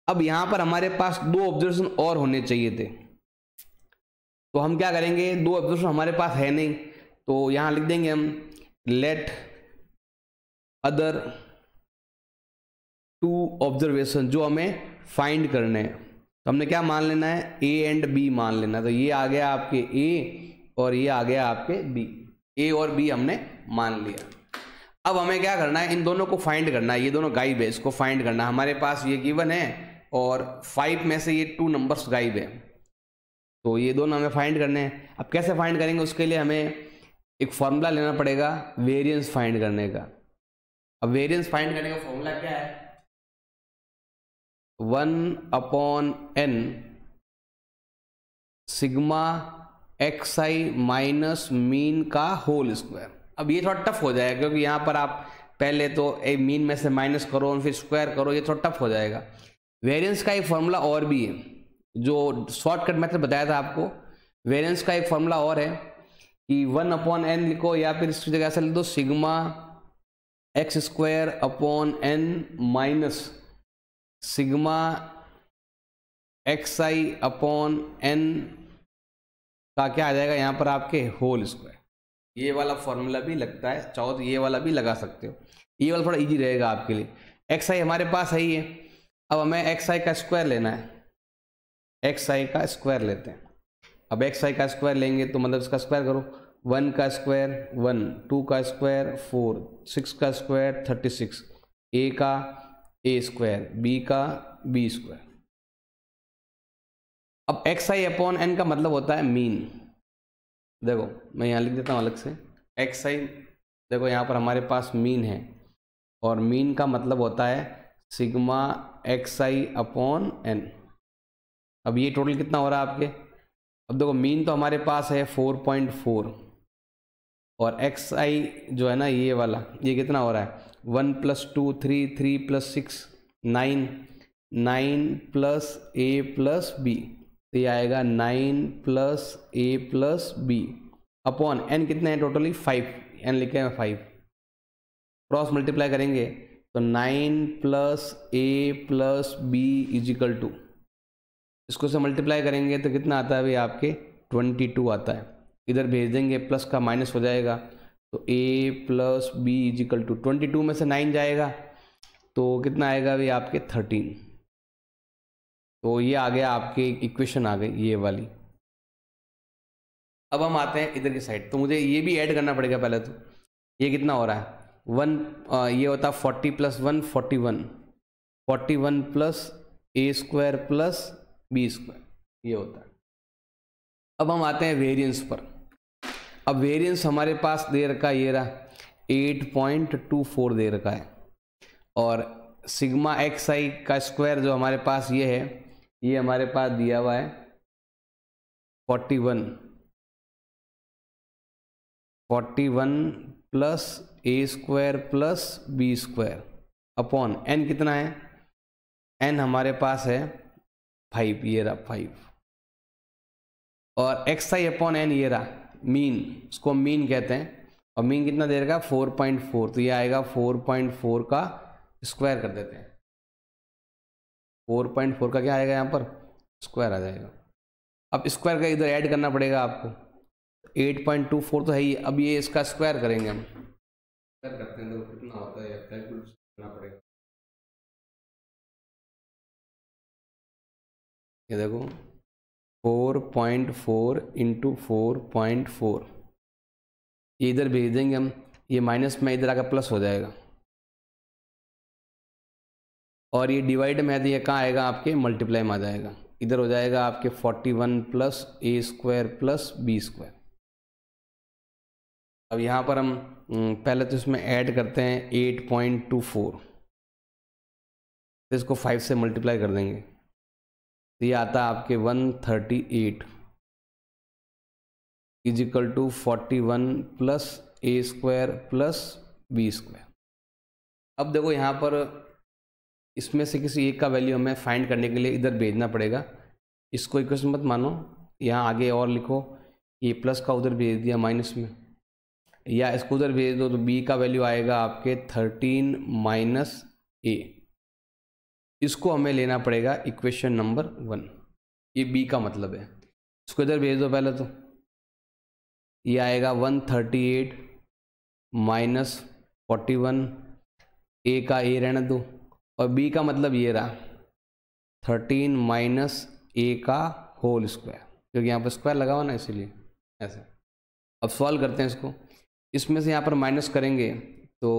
अब यहाँ पर हमारे पास 2 ऑब्जर्वेशन और होने चाहिए थे, तो हम क्या करेंगे, 2 ऑब्जर्वेशन हमारे पास है नहीं, तो यहाँ लिख देंगे हम लेट अदर 2 ऑब्जर्वेशन जो हमें फाइंड करने हैं। तो हमने क्या मान लेना है, a एंड b मान लेना। तो ये आ गया आपके a और ये आ गया आपके b, a और b हमने मान लिया। अब हमें क्या करना है, इन दोनों को फाइंड करना है, ये दोनों गायब है, इसको फाइंड करना है। हमारे पास ये गिवन है और 5 में से ये 2 नंबर्स गायब है, तो ये दोनों हमें फाइंड करने हैं। अब कैसे फाइंड करेंगे, उसके लिए हमें एक फॉर्मूला लेना पड़ेगा वेरिएंस फाइंड करने का। अब वेरिएंस फाइंड करने का फॉर्मूला क्या है, 1/n sigma xi minus mean का होल स्क्वायर। अब ये थोड़ा टफ हो जाएगा क्योंकि यहाँ पर आप पहले तो एक मीन में से माइनस करो और फिर स्क्वायर करो, ये थोड़ा टफ हो जाएगा। वेरिएंस का एक फॉर्मूला और भी है, जो शॉर्टकट मेथड बताया था आपको। वेरिएंस का एक फॉर्मूला और है कि 1/n लिखो या फिर इसकी जगह ऐसा लिख दो sigma x² minus sigma xi/n का क्या आ जाएगा यहाँ पर आपके होल स्क्वायर। ये वाला फॉर्मूला भी लगता है, चाहो तो ये वाला भी लगा सकते हो, ये वाला थोड़ा इजी रहेगा आपके लिए। xi हमारे पास है ही है, अब हमें xi का स्क्वायर लेना है, xi का स्क्वायर लेते हैं। अब xi का स्क्वायर लेंगे तो मतलब इसका स्क्वायर करो, 1 का स्क्वायर 1, 2 का स्क्वायर 4, 6 का स्क्वायर 36, a का a स्क्वायर, b का b स्क्वायर। अब xi/n का मतलब होता है मीन। देखो मैं यहाँ लिख देता हूँ अलग से, xi देखो यहाँ पर हमारे पास मीन है और मीन का मतलब होता है सिग्मा xi/n। अब ये टोटल कितना हो रहा है आपके, अब देखो मीन तो हमारे पास है 4.4 और xi जो है ना ये वाला, ये कितना हो रहा है 1 + 2 3, 3 + 6 9, 9 + a + b, तो ये आएगा 9 + a + b अपॉन n कितने हैं टोटली 5, n लिखे हैं 5, क्रॉस मल्टीप्लाई करेंगे तो 9 + a + b = इसको से मल्टीप्लाई करेंगे तो कितना आता है भाई आपके 22 आता है। इधर भेज देंगे प्लस का माइनस हो जाएगा तो a + b = 22 में से 9 जाएगा तो कितना आएगा भाई आपके 13। तो ये आ गया आपके इक्वेशन आ गई ये वाली। अब हम आते हैं इधर की साइड, तो मुझे ये भी ऐड करना पड़ेगा पहले। तो ये कितना हो रहा है 1, ये होता है 40 + 1 41, 41 + a² + b², ये होता है। अब हम आते हैं वेरिएंस पर। अब वेरिएंस हमारे पास दे रखा है, ये रहा 8.24 दे रखा है और सिग्मा xi का स्क्वायर जो हमारे पास ये है, ये हमारे पास दिया हुआ है 41 + a² + b² अपॉन n कितना है, n हमारे पास है 5, ये रहा 5 और xi/n ये रहा मीन, इसको मीन कहते हैं और मीन कितना दे रखा 4.4, तो ये आएगा 4.4 का स्क्वायर कर देते हैं। 4.4 का क्या आएगा यहाँ पर स्क्वायर आ जाएगा। अब स्क्वायर का इधर ऐड करना पड़ेगा आपको, 8.24 तो है ही, अब ये इसका स्क्वायर करेंगे हम, स्क्वायर करते हैं तो कितना होता है कैलकुलेट करना पड़ेगा। ये देखो 4.4 × 4.4, ये इधर भेज देंगे हम, ये माइनस में इधर आकर प्लस हो जाएगा और ये डिवाइड में है तो ये कहाँ आएगा आपके मल्टीप्लाई में आ जाएगा, इधर हो जाएगा आपके 41 + a² + b²। अब यहाँ पर हम पहले तो इसमें ऐड करते हैं 8.24, तो इसको 5 से मल्टीप्लाई कर देंगे तो ये आता है आपके 138 = 41 + a² + b²। अब देखो यहाँ पर इसमें से किसी एक का वैल्यू हमें फाइंड करने के लिए इधर भेजना पड़ेगा। इसको इक्वेशन मत मानो, यहाँ आगे और लिखो, ये प्लस का उधर भेज दिया माइनस में, या इसको उधर भेज दो तो b का वैल्यू आएगा आपके 13 - a। इसको हमें लेना पड़ेगा इक्वेशन नंबर 1, ये b का मतलब है। इसको इधर भेज दो पहले, तो ये आएगा 138 - 41, a का a रहने दो और b का मतलब ये रहा 13 - a का होल स्क्वायर, क्योंकि यहाँ पर स्क्वायर लगा हुआ ना इसीलिए ऐसे। अब सॉल्व करते हैं इसको, इसमें से यहाँ पर माइनस करेंगे तो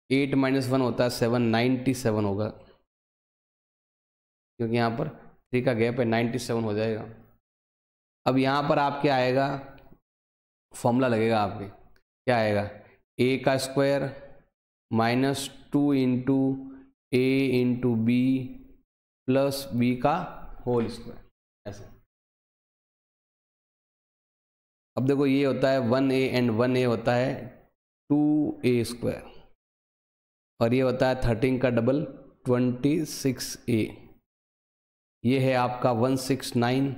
8 - 1 होता है 7, 97 होगा, क्योंकि यहाँ पर 3 का गैप है, 97 हो जाएगा। अब यहाँ पर आपके आएगा फॉर्मूला लगेगा आपके क्या आएगा, ए का स्क्वायर माइनस 2 इंटू ए इंटू बी प्लस बी का होल स्क्वायर ऐसे। अब देखो ये होता है 1a एंड 1a होता है 2a स्क्वायर, और ये होता है 13 का डबल 26a। ये है आपका 169,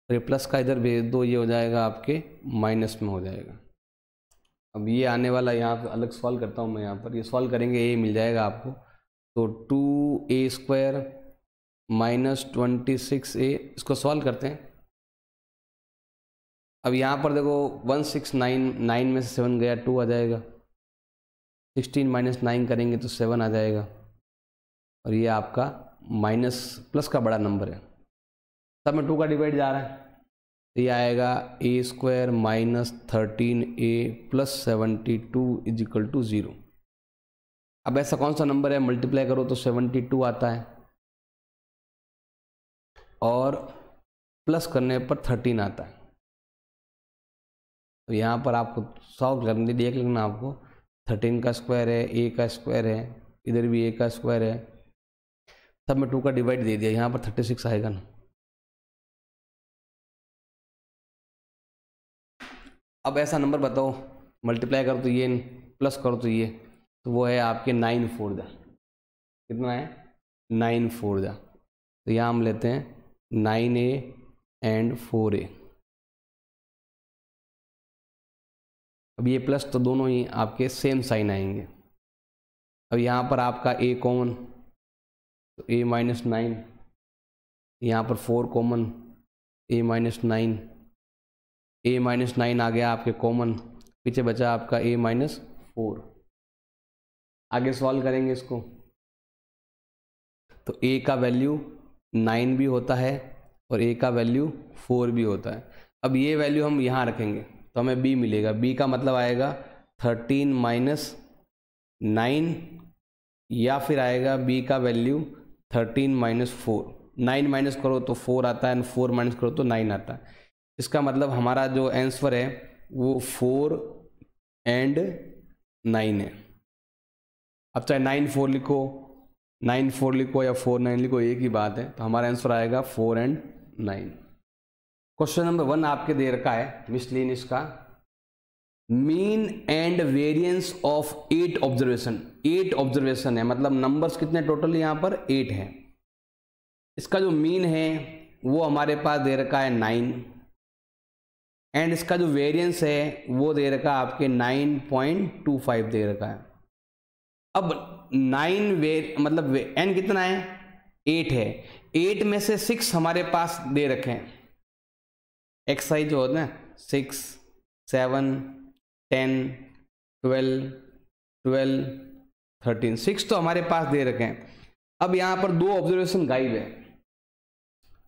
और ये प्लस का इधर भेज दो, ये हो जाएगा आपके माइनस में हो जाएगा। अब ये आने वाला यहाँ पर अलग सॉल्व करता हूँ मैं, यहाँ पर ये सॉल्व करेंगे ए मिल जाएगा आपको। तो 2a स्क्वायर माइनस 26a, इसको सॉल्व करते हैं। अब यहाँ पर देखो 169 में से 7 गया 2 आ जाएगा, 16 माइनस 9 करेंगे तो 7 आ जाएगा, और ये आपका माइनस प्लस का बड़ा नंबर है, सब में 2 का डिवाइड जा रहा है, तो ये आएगा a square minus 13a plus 72 is equal to 0। अब ऐसा कौन सा नंबर है, मल्टीप्लाई करो तो 72 आता है, और प्लस करने पर 13 आता है। तो यहाँ पर आपको सॉल्व करने देख लेना, आपको 13 का स्क्वायर है, ए का स्क्वायर है, इधर भी ए का स्क्वायर है, सब में 2 का डिवाइड दे दिया, यहाँ पर 36 आएगा ना। अब ऐसा नंबर बताओ, मल्टीप्लाई करो तो ये, प्लस करो तो ये, तो वो है आपके 9 4 जा, कितना है 9 4 जा। तो यहाँ हम लेते हैं 9a एंड 4a। अब ये प्लस तो दोनों ही आपके सेम साइन आएंगे। अब यहाँ पर आपका a कॉमन, तो a माइनस 9, यहाँ पर 4 common, a minus 9, a minus 9 आ गया आपके कॉमन, पीछे बचा आपका a माइनस 4। आगे सॉल्व करेंगे इसको, तो a का वैल्यू 9 भी होता है और a का वैल्यू 4 भी होता है। अब ये वैल्यू हम यहाँ रखेंगे तो हमें b मिलेगा, b का मतलब आएगा 13 माइनस 9, या फिर आएगा b का वैल्यू 13 माइनस 4। 9 माइनस करो तो 4 आता है, 4 माइनस करो तो 9 आता है। इसका मतलब हमारा जो आंसर है वो 4 एंड 9 है। अब चाहे 9 4 लिखो, 9 4 लिखो या 4 9 लिखो, एक ही बात है। तो हमारा आंसर आएगा 4 एंड 9। क्वेश्चन नंबर 1 आपके दे रखा है मिसलेनियस का, mean and variance of 8 observation. 8 observation है, मतलब नंबर्स कितने टोटल यहाँ पर 8 हैं। इसका जो मीन है वो हमारे पास दे रखा है 9, एंड इसका जो वेरिएंस है वो दे रखा है आपके 9.25 दे रखा है। अब 9 मतलब n कितना है 8 है, 8 में से 6 हमारे पास दे रखे हैं। एक्स जो होता है 6 7 10 12 12 13, 6 तो हमारे पास दे रखे हैं। अब यहाँ पर 2 ऑब्जर्वेशन गायब है,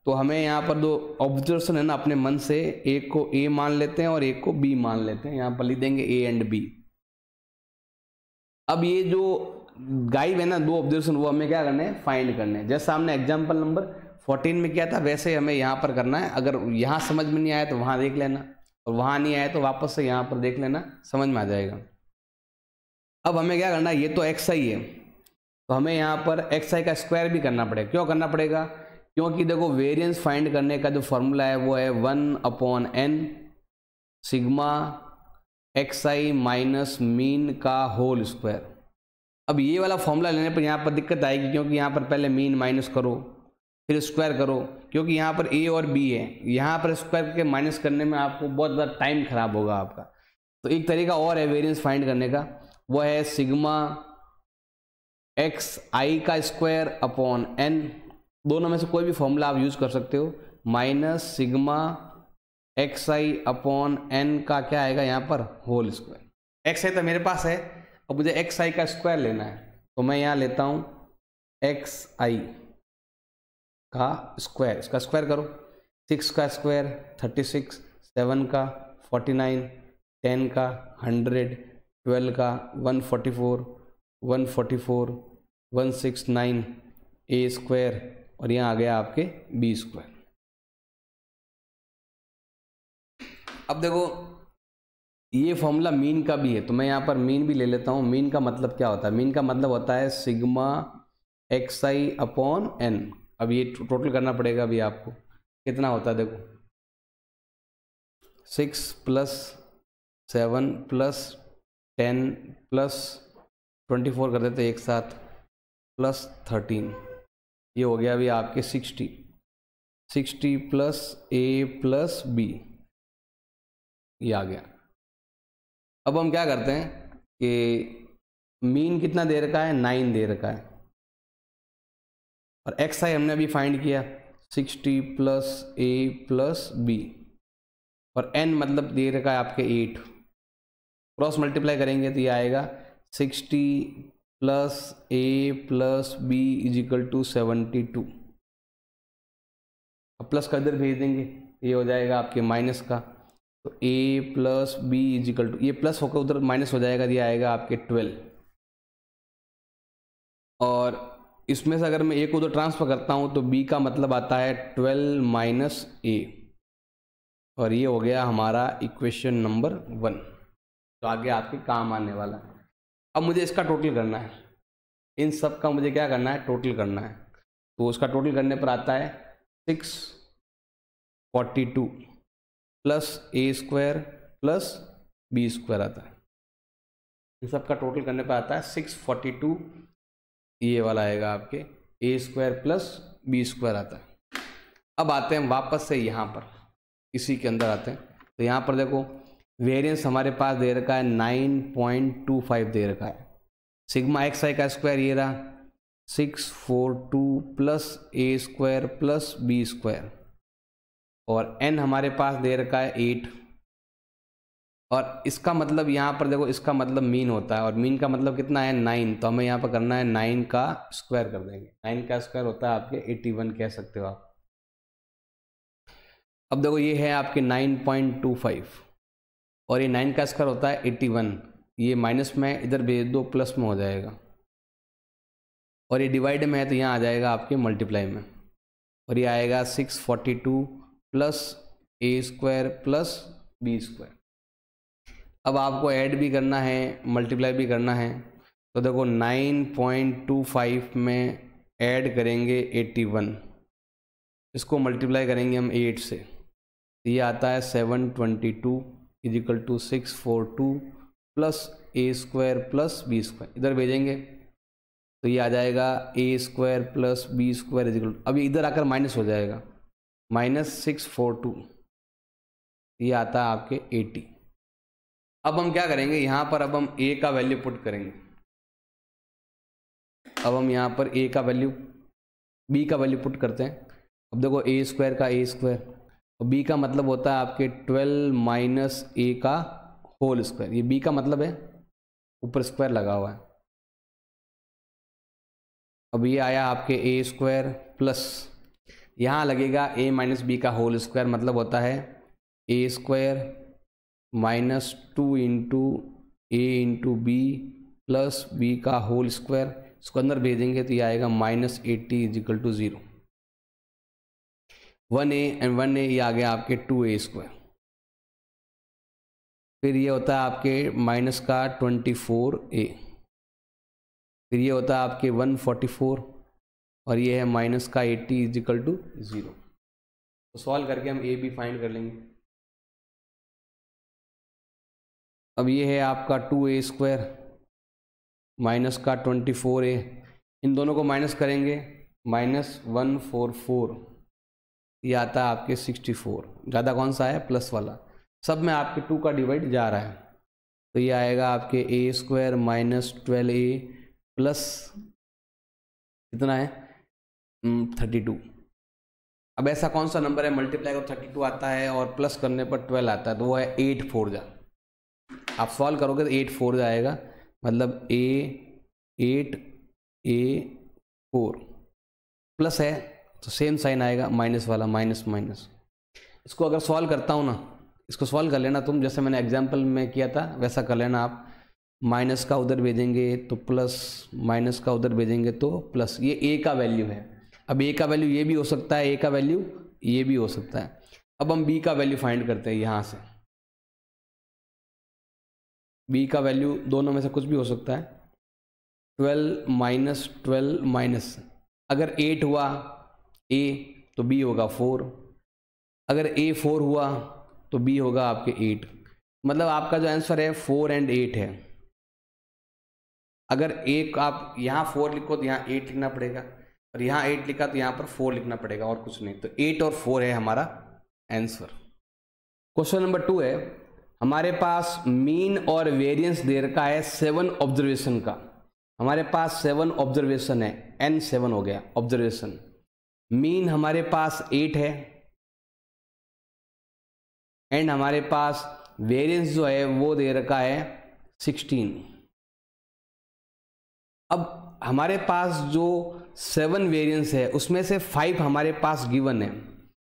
तो हमें यहाँ पर 2 ऑब्जर्वेशन है ना, अपने मन से एक को a मान लेते हैं और एक को b मान लेते हैं। यहाँ पर लिख देंगे a एंड b। अब ये जो गायब है ना 2 ऑब्जर्वेशन, वो हमें क्या करना है, फाइंड करने हैं। जैसा हमने एग्जाम्पल नंबर 14 में किया था वैसे हमें यहाँ पर करना है। अगर यहाँ समझ में नहीं आया तो वहाँ देख लेना, और वहाँ नहीं आया तो वापस से यहाँ पर देख लेना, समझ में आ जाएगा। अब हमें क्या करना है, ये तो xi है, तो हमें यहाँ पर xi का स्क्वायर भी करना पड़ेगा। क्यों करना पड़ेगा, क्योंकि देखो वेरिएंस फाइंड करने का जो फॉर्मूला है वो है 1/n sigma xi minus mean का होल स्क्वायर। अब ये वाला फॉर्मूला लेने पर यहाँ पर दिक्कत आएगी, क्योंकि यहाँ पर पहले मीन माइनस करो फिर स्क्वायर करो, क्योंकि यहाँ पर a और b है। यहाँ पर स्क्वायर करके माइनस करने में आपको बहुत ज़्यादा टाइम खराब होगा आपका। तो एक तरीका और है वेरिएंस फाइंड करने का, वो है सिग्मा xi का स्क्वायर अपॉन n, दोनों में से कोई भी फॉर्मूला आप यूज कर सकते हो, minus sigma xi upon n का क्या आएगा यहाँ पर होल स्क्वायर। xi तो मेरे पास है, अब मुझे xi का स्क्वायर लेना है, तो मैं यहाँ लेता हूँ xi का स्क्वायर। इसका स्क्वायर करो, 6 का स्क्वायर 36, 7 का 49, 10 का 100, 12 का 144, 144, 169 a स्क्वायर, और यहाँ आ गया आपके b स्क्वायर। अब देखो ये फॉर्मूला मीन का भी है, तो मैं यहाँ पर मीन भी ले लेता हूँ। मीन का मतलब क्या होता है? मीन का मतलब होता है सिग्मा xi अपॉन n। अब ये टोटल करना पड़ेगा अभी आपको, कितना होता है देखो, 6 प्लस 7 प्लस 10 प्लस 24 कर देते एक साथ, प्लस 13, ये हो गया अभी आपके 60 प्लस a प्लस b, ये आ गया। अब हम क्या करते हैं कि मीन कितना दे रखा है, 9 दे रखा है, और xi हमने अभी फाइंड किया 60 प्लस a प्लस b, और n मतलब दे रखा है आपके 8, क्रॉस मल्टीप्लाई करेंगे तो ये आएगा 60 plus a plus b is equal to 72। अब प्लस का इधर भेज देंगे, ये हो जाएगा आपके माइनस का, तो a plus b is equal to, ये प्लस होकर उधर माइनस हो जाएगा, ये आएगा आपके 12। और इसमें से अगर मैं a को उधर ट्रांसफर करता हूँ तो b का मतलब आता है 12 माइनस a, और ये हो गया हमारा इक्वेशन नंबर 1, तो आगे आपके काम आने वाला है। अब मुझे इसका टोटल करना है, इन सब का मुझे क्या करना है, टोटल करना है। तो उसका टोटल करने पर आता है 642 plus a square plus b square आता है। इन सब का टोटल करने पर आता है 642, ये वाला आएगा आपके a square plus b square आता है। अब आते हैं वापस से यहाँ पर, इसी के अंदर आते हैं। तो यहाँ पर देखो वेरिएंस हमारे पास दे रखा है 9.25 दे रखा है। सिग्मा xi का स्क्वायर ये रहा 642 plus a square plus b square, और n हमारे पास दे रखा है 8, और इसका मतलब यहाँ पर देखो, इसका मतलब मीन होता है, और मीन का मतलब कितना है 9, तो हमें यहाँ पर करना है 9 का स्क्वायर कर देंगे। 9 का स्क्वायर होता है आपके 81 कह सकते हो आप। अब देखो ये है आपके 9.25, और ये 9 का स्क्वायर होता है 81, ये माइनस में इधर भेज दो, प्लस में हो जाएगा, और ये डिवाइड में है तो यहाँ आ जाएगा आपके मल्टीप्लाई में, और ये आएगा 642 plus a square plus b square. अब आपको ऐड भी करना है, मल्टीप्लाई भी करना है, तो देखो 9.25 में ऐड करेंगे 81, इसको मल्टीप्लाई करेंगे हम 8 से, ये आता है 722 is equal to 642 plus a square plus b square, इधर भेजेंगे तो ये आ जाएगा a square plus b square is equal to, अभी इधर आकर माइनस हो जाएगा, माइनस 642, ये आता है आपके 80। अब हम क्या करेंगे यहाँ पर, अब हम a का वैल्यू पुट करेंगे। अब हम यहाँ पर a का वैल्यू, b का वैल्यू पुट करते हैं। अब देखो a स्क्वायर का a स्क्वायर, और b का मतलब होता है आपके 12 माइनस a का होल स्क्वायर, ये b का मतलब है, ऊपर स्क्वायर लगा हुआ है। अब ये आया आपके a स्क्वायर प्लस, यहाँ लगेगा a माइनस बी का होल स्क्वायर, मतलब होता है a square minus 2 into a into b plus b का होल स्क्वायर, इसको अंदर भेजेंगे तो ये आएगा minus 80 is equal to 0। 1a and 1a, ये आ गया आपके 2a स्क्वायर। फिर ये होता है आपके माइनस का 24a, फिर ये होता है आपके 144, और ये है माइनस का 80 इज इक्वल टू 0। तो सॉल्व करके हम a भी फाइंड कर लेंगे। अब ये है आपका 2a स्क्वायर माइनस का 24a, इन दोनों को माइनस करेंगे, माइनस 144, ये आता है आपके 64, ज़्यादा कौन सा है, प्लस वाला, सब में आपके 2 का डिवाइड जा रहा है, तो ये आएगा आपके a square minus 12a plus कितना है 32। अब ऐसा कौन सा नंबर है मल्टीप्लाई को 32 आता है और प्लस करने पर 12 आता है, तो वो है 8 4 जा। आप सॉल्व करोगे तो 8 4 जाएगा, मतलब a 8 a 4 प्लस है तो सेम साइन आएगा माइनस वाला, माइनस माइनस। इसको अगर सॉल्व करता हूँ ना, इसको सॉल्व कर लेना तुम, जैसे मैंने एग्जांपल में किया था वैसा कर लेना आप। माइनस का उधर भेजेंगे तो प्लस, माइनस का उधर भेजेंगे तो प्लस, ये a का वैल्यू है। अब a का वैल्यू ये भी हो सकता है, a का वैल्यू ये भी हो सकता है। अब हम b का वैल्यू फाइंड करते हैं यहाँ से। बी का वैल्यू दोनों में से कुछ भी हो सकता है। 12 माइनस अगर 8 हुआ ए तो बी होगा 4, अगर ए 4 हुआ तो बी होगा आपके 8। मतलब आपका जो आंसर है 4 और 8 है। अगर एक आप यहाँ 4 लिखो तो यहाँ 8 लिखना पड़ेगा, और यहाँ 8 लिखा तो यहाँ पर 4 लिखना पड़ेगा, और कुछ नहीं। तो 8 और 4 है हमारा आंसर। क्वेश्चन नंबर 2 है, हमारे पास मीन और वेरिएंस दे रखा है 7 ऑब्जर्वेशन का। हमारे पास 7 ऑब्जर्वेशन है, n 7 हो गया ऑब्जर्वेशन। मीन हमारे पास 8 है एंड हमारे पास वेरिएंस जो है वो दे रखा है 16। अब हमारे पास जो 7 वेरिएंस है उसमें से 5 हमारे पास गिवन है,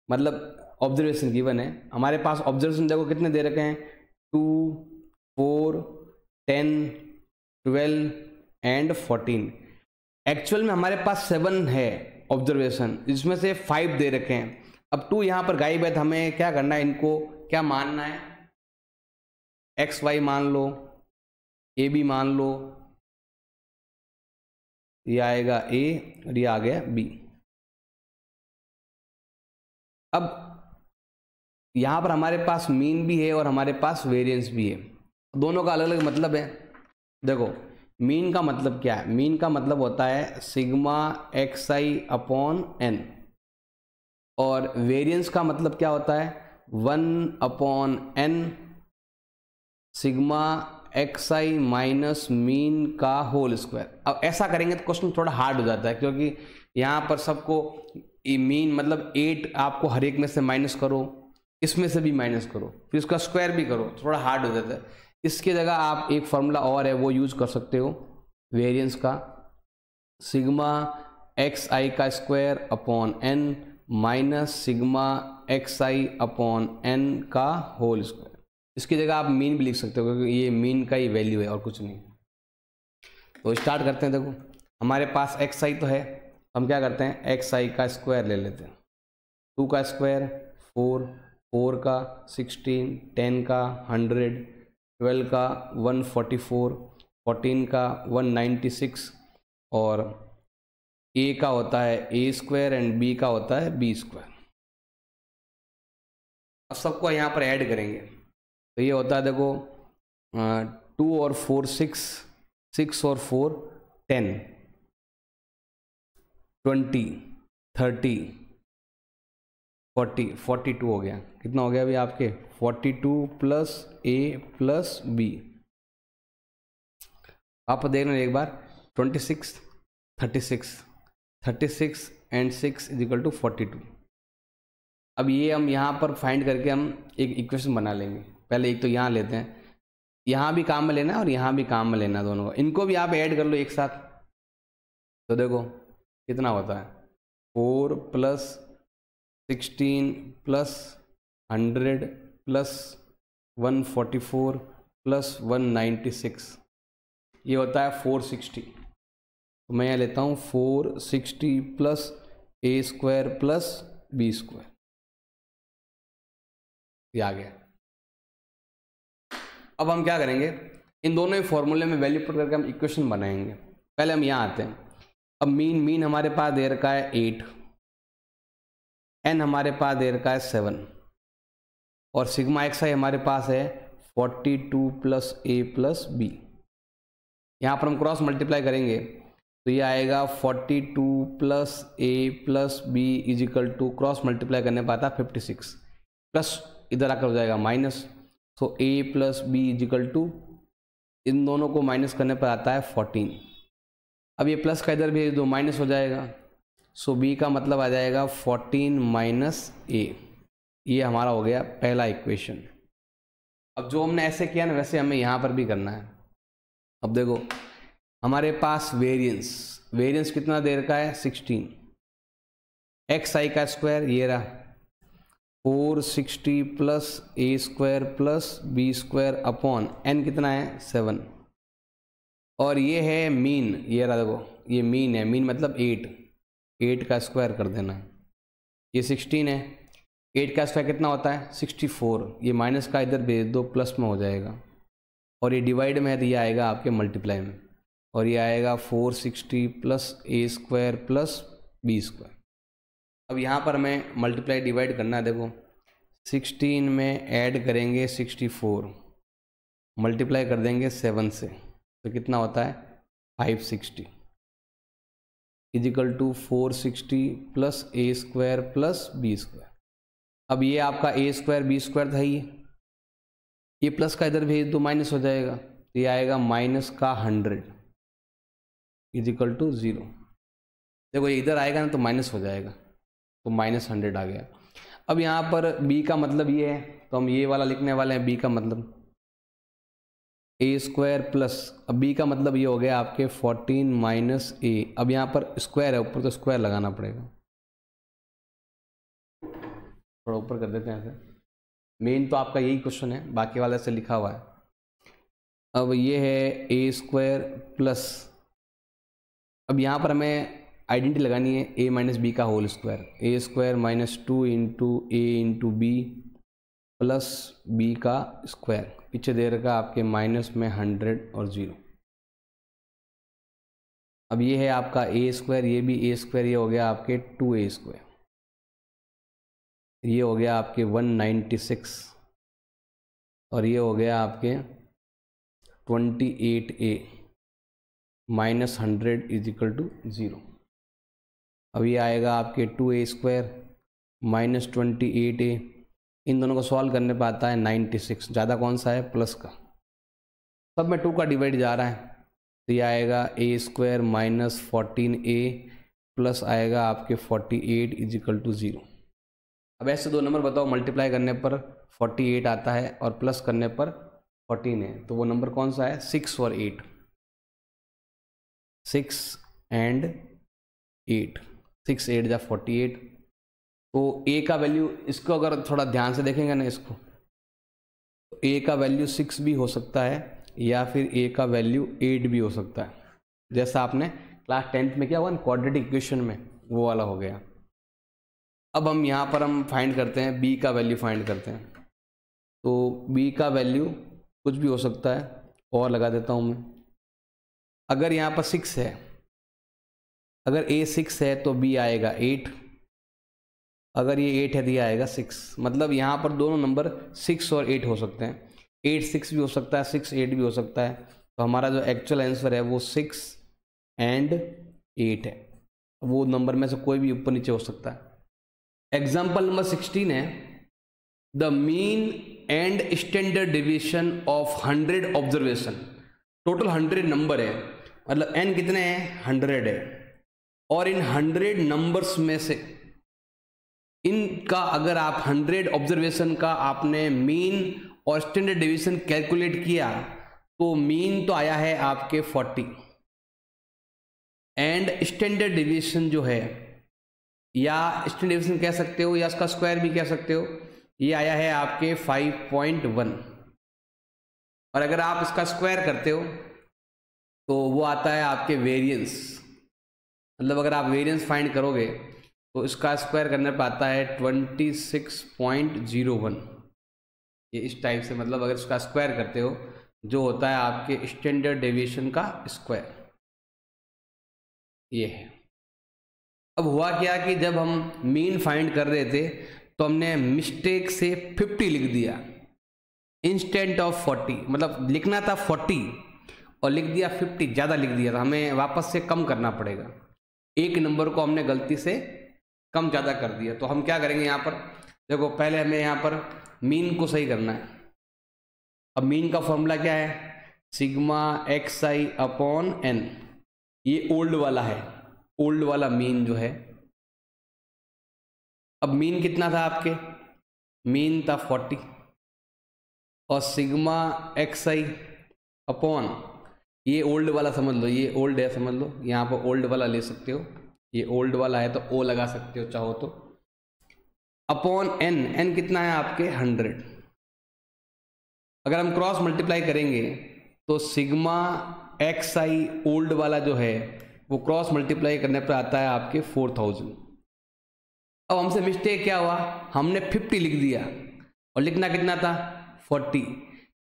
मतलब ऑब्जर्वेशन गिवन है। हमारे पास ऑब्जर्वेशन देखो कितने दे रखे हैं, 2, 4, 10, 12 एंड 14। एक्चुअल में हमारे पास 7 है ऑब्जर्वेशन, इसमें से 5 दे रखे हैं। अब 2 यहाँ पर गायब है, तो हमें क्या करना है, इनको क्या मानना है, एक्स वाई मान लो, ए बी मान लो, ये आएगा ए और ये आ गया बी। अब यहाँ पर हमारे पास मीन भी है और हमारे पास वेरिएंस भी है, दोनों का अलग अलग मतलब है। देखो मीन का मतलब क्या है, मीन का मतलब होता है sigma x i upon N, और वेरिएंस का मतलब क्या होता है 1 अपॉन एन सिग्मा एक्स आई माइनस मीन का होल स्क्वायर। अब ऐसा करेंगे तो क्वेश्चन थोड़ा हार्ड हो जाता है, क्योंकि यहाँ पर सबको मीन मतलब 8 आपको हर एक में से माइनस करो, इसमें से भी माइनस करो, फिर उसका स्क्वायर भी करो, थोड़ा हार्ड हो जाता है। इसकी जगह आप एक फॉर्मूला और है वो यूज कर सकते हो वेरिएंस का, सिग्मा एक्स आई का square upon n minus sigma x i upon n का होल स्क्वायर। इसकी जगह आप मीन भी लिख सकते हो, क्योंकि ये मीन का ही वैल्यू है और कुछ नहीं। तो स्टार्ट करते हैं। देखो हमारे पास एक्स आई तो है, हम क्या करते हैं एक्स आई का स्क्वायर ले लेते हैं। 2 का स्क्वायर 4, 4 का 16, 10 का 100, 12 का 144, 14 का 196, और ए का होता है ए स्क्वायर एंड बी का होता है बी स्क्वायर। अब सबको यहाँ पर ऐड करेंगे तो ये होता है देखो 2 और 4 6, 6 और 4 10, 20, 30, 40, 42 हो गया। कितना हो गया अभी आपके 42 प्लस ए प्लस बी। आप देख लें एक बार 26, 36, 36 एंड 6 इज इक्वल टू 42। अब ये हम यहाँ पर फाइंड करके हम एक इक्वेशन बना लेंगे। पहले एक तो यहाँ लेते हैं, यहाँ भी काम में लेना है और यहाँ भी काम में लेना है, दोनों को, इनको भी आप ऐड कर लो एक साथ। तो देखो कितना होता है 4 प्लस 16 प्लस 100 प्लस 144 प्लस 196, ये होता है 460। तो मैं यहाँ लेता हूँ 460 plus a square plus b square, ये आ गया। अब हम क्या करेंगे, इन दोनों ही फॉर्मूले में वैल्यू पुट करके हम इक्वेशन बनाएंगे। पहले हम यहाँ आते हैं। अब मीन हमारे पास दे रखा है 8, एन हमारे पास दे रखा है 7, और सिग्मा एक्स आई हमारे पास है 42 प्लस ए प्लस बी। यहाँ पर हम क्रॉस मल्टीप्लाई करेंगे तो ये आएगा 42 plus a plus b is equal to, cross multiply करने पर आता है 56, प्लस इधर आकर हो जाएगा माइनस। तो a plus b is equal to, इन दोनों को माइनस करने पर आता है 14। अब ये प्लस का इधर भेज दो, माइनस हो जाएगा। सो बी का मतलब आ जाएगा 14 माइनस ए। ये हमारा हो गया पहला इक्वेशन। अब जो हमने ऐसे किया ना वैसे हमें यहाँ पर भी करना है। अब देखो हमारे पास वेरिएंस कितना दे रखा है 16, एक्स आई का स्क्वायर ये रहा 460 plus a square plus b square upon n कितना है 7, और ये है मीन, ये रहा देखो ये मीन है, मीन मतलब 8 का स्क्वायर कर देना। ये 16 है, 8 का स्क्वायर कितना होता है 64, ये माइनस का इधर भेज दो प्लस में हो जाएगा। और ये डिवाइड में है तो ये आएगा आपके मल्टीप्लाई में, और ये आएगा 460 plus a square plus b square. अब यहाँ पर हमें मल्टीप्लाई डिवाइड करना है। देखो 16 में ऐड करेंगे 64, मल्टीप्लाई कर देंगे 7 से, तो कितना होता है 560 is equal to 460 plus a square plus b square. अब ये आपका ए स्क्वायर बी स्क्वायर था, ये प्लस का इधर भेज दो माइनस हो जाएगा, तो ये आएगा माइनस का 100 इजिकल टू 0। देखो ये इधर आएगा ना तो माइनस हो जाएगा, तो -100 आ गया। अब यहाँ पर b का मतलब ये है, तो हम ये वाला लिखने वाले हैं, b का मतलब ए स्क्वायर प्लस, अब b का मतलब ये हो गया आपके 14 माइनस ए। अब यहाँ पर स्क्वायर है ऊपर, तो स्क्वायर लगाना पड़ेगा, थोड़ा ऊपर कर देते हैं ऐसे। मेन तो आपका यही क्वेश्चन है, बाकी वाले से लिखा हुआ है। अब ये है ए स्क्वायर प्लस, अब यहाँ पर हमें आइडेंटिटी लगानी है a माइनस बी का होल स्क्वायर, ए स्क्वायर माइनस 2 इंटू ए इंटू बी प्लस बी का स्क्वायर, पीछे दे रखा आपके माइनस में 100 और 0। अब ये है आपका ए स्क्वायर, ये भी ए स्क्वायर, ये हो गया आपके 2a स्क्वायर, ये हो गया आपके 196, और ये हो गया आपके 28a माइनस 100 इजिकल टू 0। अब ये आएगा आपके 2a स्क्वायर माइनस 28a, इन दोनों को सॉल्व करने पर आता है 96, ज़्यादा कौन सा है प्लस का, सब में 2 का डिवाइड जा रहा है, तो ये आएगा a square minus 14a plus आएगा आपके 48 इजिकल टू 0। अब ऐसे 2 नंबर बताओ, मल्टीप्लाई करने पर 48 आता है और प्लस करने पर 14 है, तो वो नंबर कौन सा है 6 और 8, 6 एंड 8, 6 8 जा 48। तो a का वैल्यू, इसको अगर थोड़ा ध्यान से देखेंगे ना इसको, तो a का वैल्यू 6 भी हो सकता है या फिर a का वैल्यू 8 भी हो सकता है, जैसा आपने क्लास 10th में क्या हुआ ना क्वाड्रेटिक इक्वेशन में, वो वाला हो गया। अब हम यहाँ पर हम फाइंड करते हैं b का वैल्यू फाइंड करते हैं, तो b का वैल्यू कुछ भी हो सकता है, और लगा देता हूँ मैं। अगर यहाँ पर 6 है, अगर a 6 है तो b आएगा 8, अगर ये 8 है तो ये आएगा 6, मतलब यहाँ पर दोनों नंबर 6 और 8 हो सकते हैं, 8 6 भी हो सकता है, 6 8 भी हो सकता है। तो हमारा जो एक्चुअल आंसर है वो 6 एंड 8 है, वो नंबर में से कोई भी ऊपर नीचे हो सकता है। एग्जाम्पल नंबर 16 है, the mean and standard deviation of 100 observation. Total 100 number है, मतलब n कितने हैं 100 है, और इन 100 नंबर्स में से इनका अगर आप 100 ऑब्जर्वेशन का आपने मीन और स्टैंडर्ड डिवीजन कैलकुलेट किया, तो मीन तो आया है आपके 40 एंड स्टैंडर्ड डिवीजन जो है, या स्टैंडर्ड डिवीजन कह सकते हो या इसका स्क्वायर भी कह सकते हो, ये आया है आपके 5.1, और अगर आप इसका स्क्वायर करते हो तो वो आता है आपके वेरिएंस, मतलब अगर आप वेरिएंस फाइंड करोगे तो इसका स्क्वायर करने पर आता है 26.01, ये इस टाइप से, मतलब अगर इसका स्क्वायर करते हो जो होता है आपके स्टैंडर्ड डेविएशन का स्क्वायर, ये है। अब हुआ क्या कि जब हम मीन फाइंड कर रहे थे तो हमने मिस्टेक से 50 लिख दिया इंस्टेंट ऑफ 40, मतलब लिखना था 40 और लिख दिया 50, ज़्यादा लिख दिया था, हमें वापस से कम करना पड़ेगा, एक नंबर को हमने गलती से कम ज़्यादा कर दिया। तो हम क्या करेंगे यहाँ पर, देखो पहले हमें यहाँ पर मीन को सही करना है। अब मीन का फॉर्मूला क्या है, सिग्मा xi अपॉन n, ये ओल्ड वाला है, ओल्ड वाला मीन जो है। अब मीन कितना था आपके, मीन था 40, और सिग्मा xi अपॉन, ये ओल्ड वाला समझ लो, ये ओल्ड है समझ लो, यहाँ पर ओल्ड वाला ले सकते हो, ये ओल्ड वाला है तो ओ लगा सकते हो चाहो तो, अपॉन n, n कितना है आपके 100। अगर हम क्रॉस मल्टीप्लाई करेंगे तो सिग्मा xi ओल्ड वाला जो है वो क्रॉस मल्टीप्लाई करने पर आता है आपके 4000। अब हमसे मिस्टेक क्या हुआ, हमने 50 लिख दिया और लिखना कितना था 40,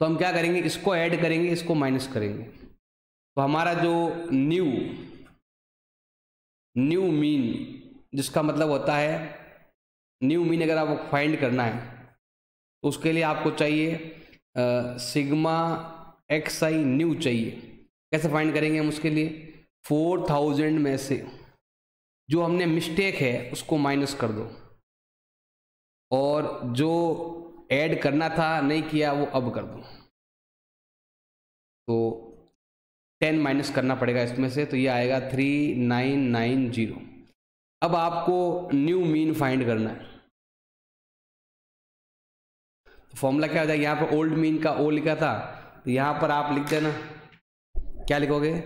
तो हम क्या करेंगे, इसको ऐड करेंगे, इसको माइनस करेंगे, तो हमारा जो न्यू मीन, जिसका मतलब होता है न्यू मीन, अगर आपको फाइंड करना है तो उसके लिए आपको चाहिए सिग्मा एक्स आई न्यू चाहिए। कैसे फाइंड करेंगे हम उसके लिए, 4000 में से जो हमने मिस्टेक है उसको माइनस कर दो, और जो ऐड करना था नहीं किया वो अब कर दो, तो 10 माइनस करना पड़ेगा इसमें से, तो ये आएगा 3990। अब आपको न्यू मीन फाइंड करना है, फॉर्मूला क्या हो जाएगा, यहाँ पर ओल्ड मीन का ओ लिखा था, तो यहाँ पर आप लिख देना, क्या लिखोगे,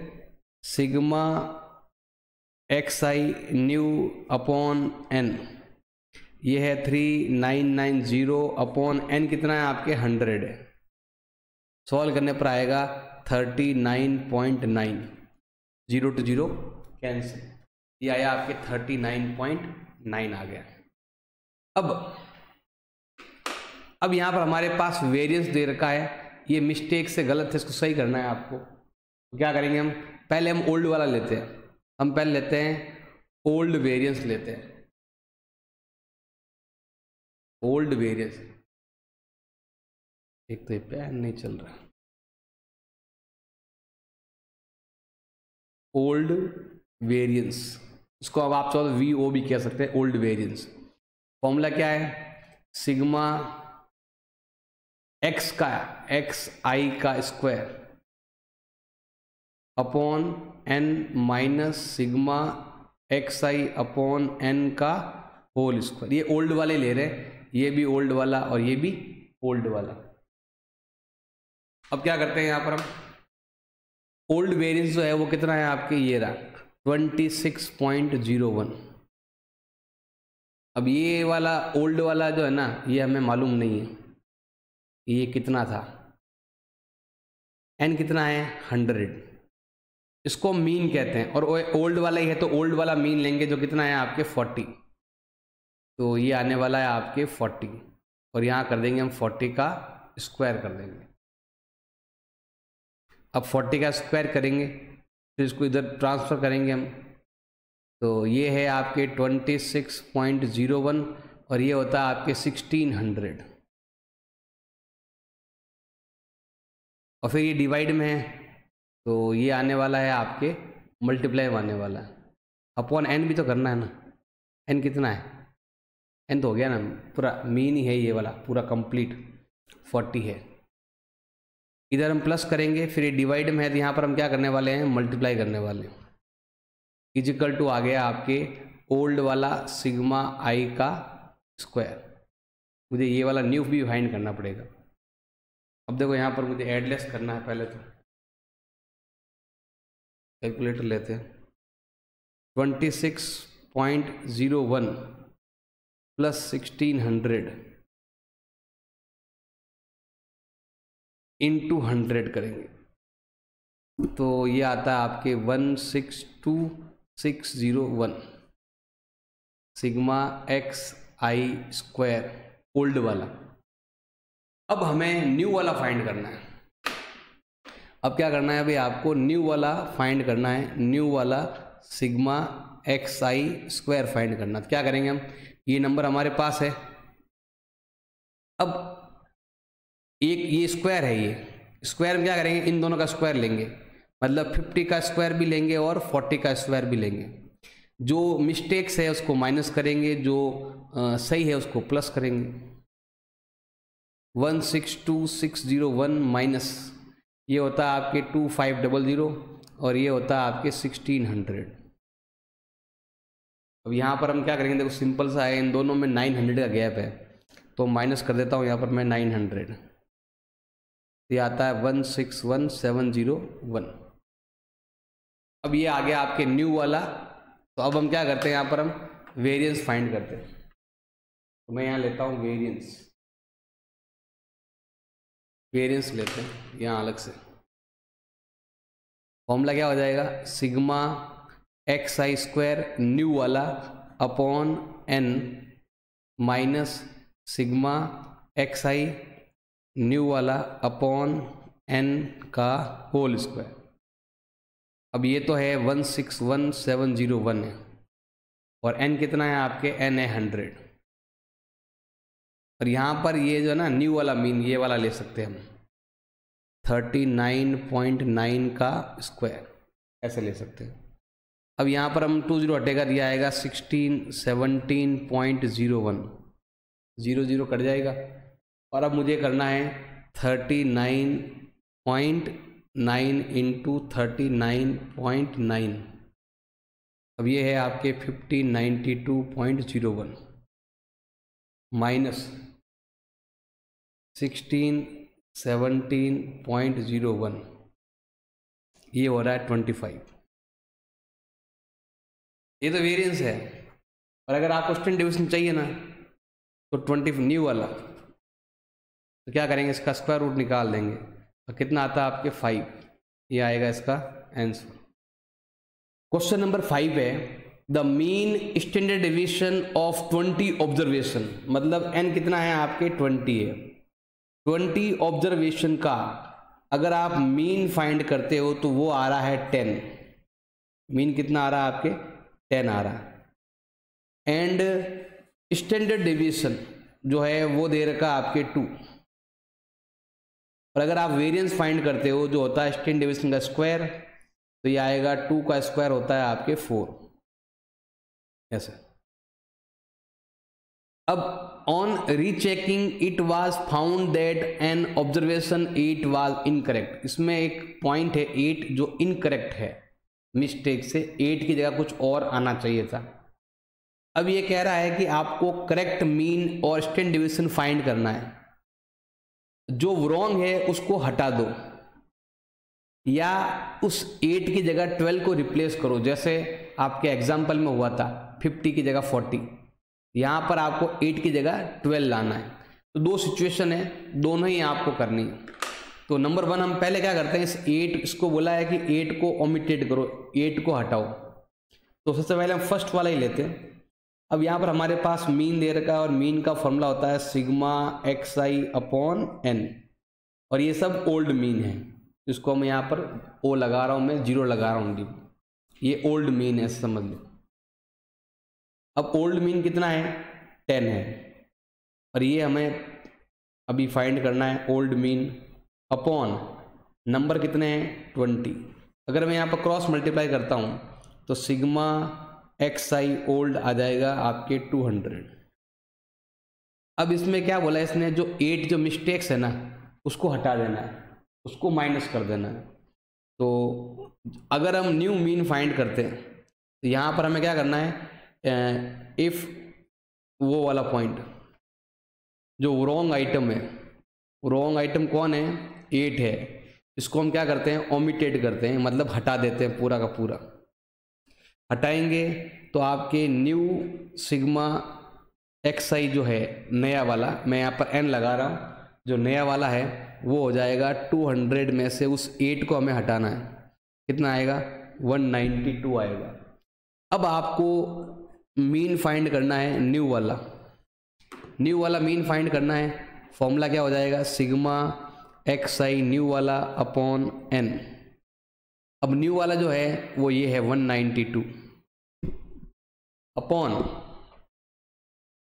sigma x i new upon n, ये है 3990 अपॉन एन कितना है आपके 100 है, सॉल्व करने पर आएगा 39.9, 0 to 0 कैंसिल, ये आया आपके 39.9 आ गया। अब यहाँ पर हमारे पास वेरिएंस दे रखा है, ये मिस्टेक से गलत है, इसको सही करना है आपको, तो क्या करेंगे हम, पहले हम ओल्ड वाला लेते हैं, हम पहले लेते हैं ओल्ड वेरिएंस लेते हैं, ओल्ड वेरिएंस, एक तो पेन नहीं चल रहा, ओल्ड वेरिएंस, इसको अब आप चाहो वी ओ भी कह सकते हैं, ओल्ड वेरिएंस। फॉर्मूला क्या है, सिग्मा एक्स आई का square upon n minus sigma x i upon n का होल स्क्वायर, ये ओल्ड वाले ले रहे हैं, ये भी ओल्ड वाला और ये भी ओल्ड वाला। अब क्या करते हैं, यहाँ पर हम ओल्ड वेरिएंस जो है वो कितना है आपके, ये रहा 26.01। अब ये वाला ओल्ड वाला जो है ना, ये हमें मालूम नहीं है ये कितना था, एन कितना है 100, इसको मीन कहते हैं, और ओल्ड वाला ही है तो ओल्ड वाला मीन लेंगे जो कितना है आपके 40, तो ये आने वाला है आपके 40, और यहाँ कर देंगे हम 40 का स्क्वायर कर देंगे। अब 40 का स्क्वायर करेंगे, फिर इसको इधर ट्रांसफ़र करेंगे हम, तो ये है आपके 26.01 और ये होता है आपके 1600, और फिर ये डिवाइड में है तो ये आने वाला है आपके मल्टीप्लाई में आने वाला है, अपॉन एन भी तो करना है ना, एन कितना है, एन तो हो गया ना, पूरा मीन ही है ये वाला पूरा कंप्लीट 40 है, इधर हम प्लस करेंगे, फिर ये डिवाइड में है तो यहाँ पर हम क्या करने वाले हैं, मल्टीप्लाई करने वाले हैं, इजिकल टू आ गया आपके ओल्ड वाला सिग्मा आई का स्क्वायर। मुझे ये वाला न्यू भी फाइंड करना पड़ेगा। अब देखो यहाँ पर मुझे एडलेस करना है, पहले तो कैलकुलेटर लेते हैं, 26.01 प्लस 1600 इंटू 100 करेंगे, तो ये आता है आपके 162,601 sigma x i square old वाला। अब हमें न्यू वाला फाइंड करना है। अब क्या करना है भाई, आपको न्यू वाला फाइंड करना है, न्यू वाला sigma x i square find करना। तो क्या करेंगे हम, ये नंबर हमारे पास है, अब एक ये स्क्वायर है, ये स्क्वायर में क्या करेंगे, इन दोनों का स्क्वायर लेंगे, मतलब 50 का स्क्वायर भी लेंगे और 40 का स्क्वायर भी लेंगे। जो मिस्टेक्स है उसको माइनस करेंगे, जो सही है उसको प्लस करेंगे। 162,601 माइनस ये होता है आपके 2500 और ये होता है आपके 1600। अब यहाँ पर हम क्या करेंगे, देखो सिंपल सा है, इन दोनों में 900 का गैप है, तो माइनस कर देता हूँ यहाँ पर मैं 900, ये आता है 161,701। अब ये आ गया आपके न्यू वाला। तो अब हम क्या करते हैं, यहाँ पर हम वेरिएंस फाइंड करते हैं। तो मैं यहाँ लेता हूँ वेरिएंस लेते हैं यहाँ अलग से। फॉर्मूला क्या हो जाएगा, sigma x i square new वाला upon n minus sigma x i new वाला अपॉन n का होल स्क्वायर। अब ये तो है 161701 है और n कितना है आपके, n है 100। और यहाँ पर ये जो है ना न्यू वाला मीन, ये वाला ले सकते हैं हम 39.9 का स्क्वायर, ऐसे ले सकते हैं। अब यहाँ पर हम 20 हटेगा, ये आएगा 17.01, 0 कट जाएगा। और अब मुझे करना है 39.9 इंटू 39.9। अब ये है आपके 1592.01 माइनस 1617.01, ये हो रहा है 25। ये तो वेरिएंस है। और अगर आपको स्टैंडर्ड डिवीजन चाहिए ना तो 20 न्यू वाला, तो क्या करेंगे, इसका स्क्वायर रूट निकाल देंगे और कितना आता है आपके 5, ये आएगा इसका आंसर। क्वेश्चन नंबर 5 है the mean standard division of 20 observation, मतलब n कितना है आपके 20 है। 20 ऑब्जर्वेशन का अगर आप मीन फाइंड करते हो तो वो आ रहा है 10। मीन कितना आ रहा है आपके, 10 आ रहा है। एंड स्टैंडर्ड डिवीजन जो है वो दे रखा आपके 2। और अगर आप वेरिएंस फाइंड करते हो जो होता है स्टैंडर्ड डिवीजन का स्क्वायर, तो ये आएगा 2 का स्क्वायर होता है आपके 4, ऐसे। अब on rechecking it was found that an observation 8 was incorrect. इसमें एक पॉइंट है 8 जो इनकरेक्ट है, मिस्टेक से 8 की जगह कुछ और आना चाहिए था। अब ये कह रहा है कि आपको करेक्ट मीन और स्टैंडर्ड डिवीजन फाइंड करना है। जो रॉन्ग है उसको हटा दो या उस 8 की जगह 12 को रिप्लेस करो, जैसे आपके एग्जाम्पल में हुआ था 50 की जगह 40। यहाँ पर आपको 8 की जगह 12 लाना है। तो दो सिचुएशन है, दोनों ही आपको करनी है। तो नंबर 1 हम पहले क्या करते हैं, इस 8 इसको बोला है कि 8 को ओमिटेड करो, 8 को हटाओ। तो सबसे पहले हम फर्स्ट वाला ही लेते हैं। अब यहाँ पर हमारे पास मीन दे रखा है और मीन का फॉर्मूला होता है सिग्मा xi अपॉन n, और ये सब ओल्ड मीन है। इसको मैं यहाँ पर ओ लगा रहा हूँ, मैं 0 लगा रहा हूँ, ये ओल्ड मीन है, समझ लो। अब ओल्ड मीन कितना है, 10 है, और ये हमें अभी फाइंड करना है ओल्ड मीन अपॉन नंबर कितने हैं 20। अगर मैं यहाँ पर क्रॉस मल्टीप्लाई करता हूँ तो सिग्मा xi ओल्ड आ जाएगा आपके 200। अब इसमें क्या बोला इसने, जो 8 जो मिस्टेक्स है ना उसको हटा देना है, उसको माइनस कर देना है। तो अगर हम न्यू मीन फाइंड करते हैं तो यहाँ पर हमें क्या करना है, इफ वो वाला पॉइंट जो रॉन्ग आइटम है, रॉन्ग आइटम कौन है, 8 है, इसको हम क्या करते हैं, ओमिटेड करते हैं, मतलब हटा देते हैं पूरा का पूरा। हटाएंगे तो आपके न्यू सिग्मा xi जो है नया वाला, मैं यहाँ पर n लगा रहा हूँ, जो नया वाला है वो हो जाएगा 200 में से उस 8 को हमें हटाना है, कितना आएगा 192 आएगा। अब आपको मीन फाइंड करना है न्यू वाला, न्यू वाला मीन फाइंड करना है। फॉर्मूला क्या हो जाएगा, सिग्मा xi न्यू वाला अपॉन n। अब न्यू वाला जो है वो ये है 192 अपॉन,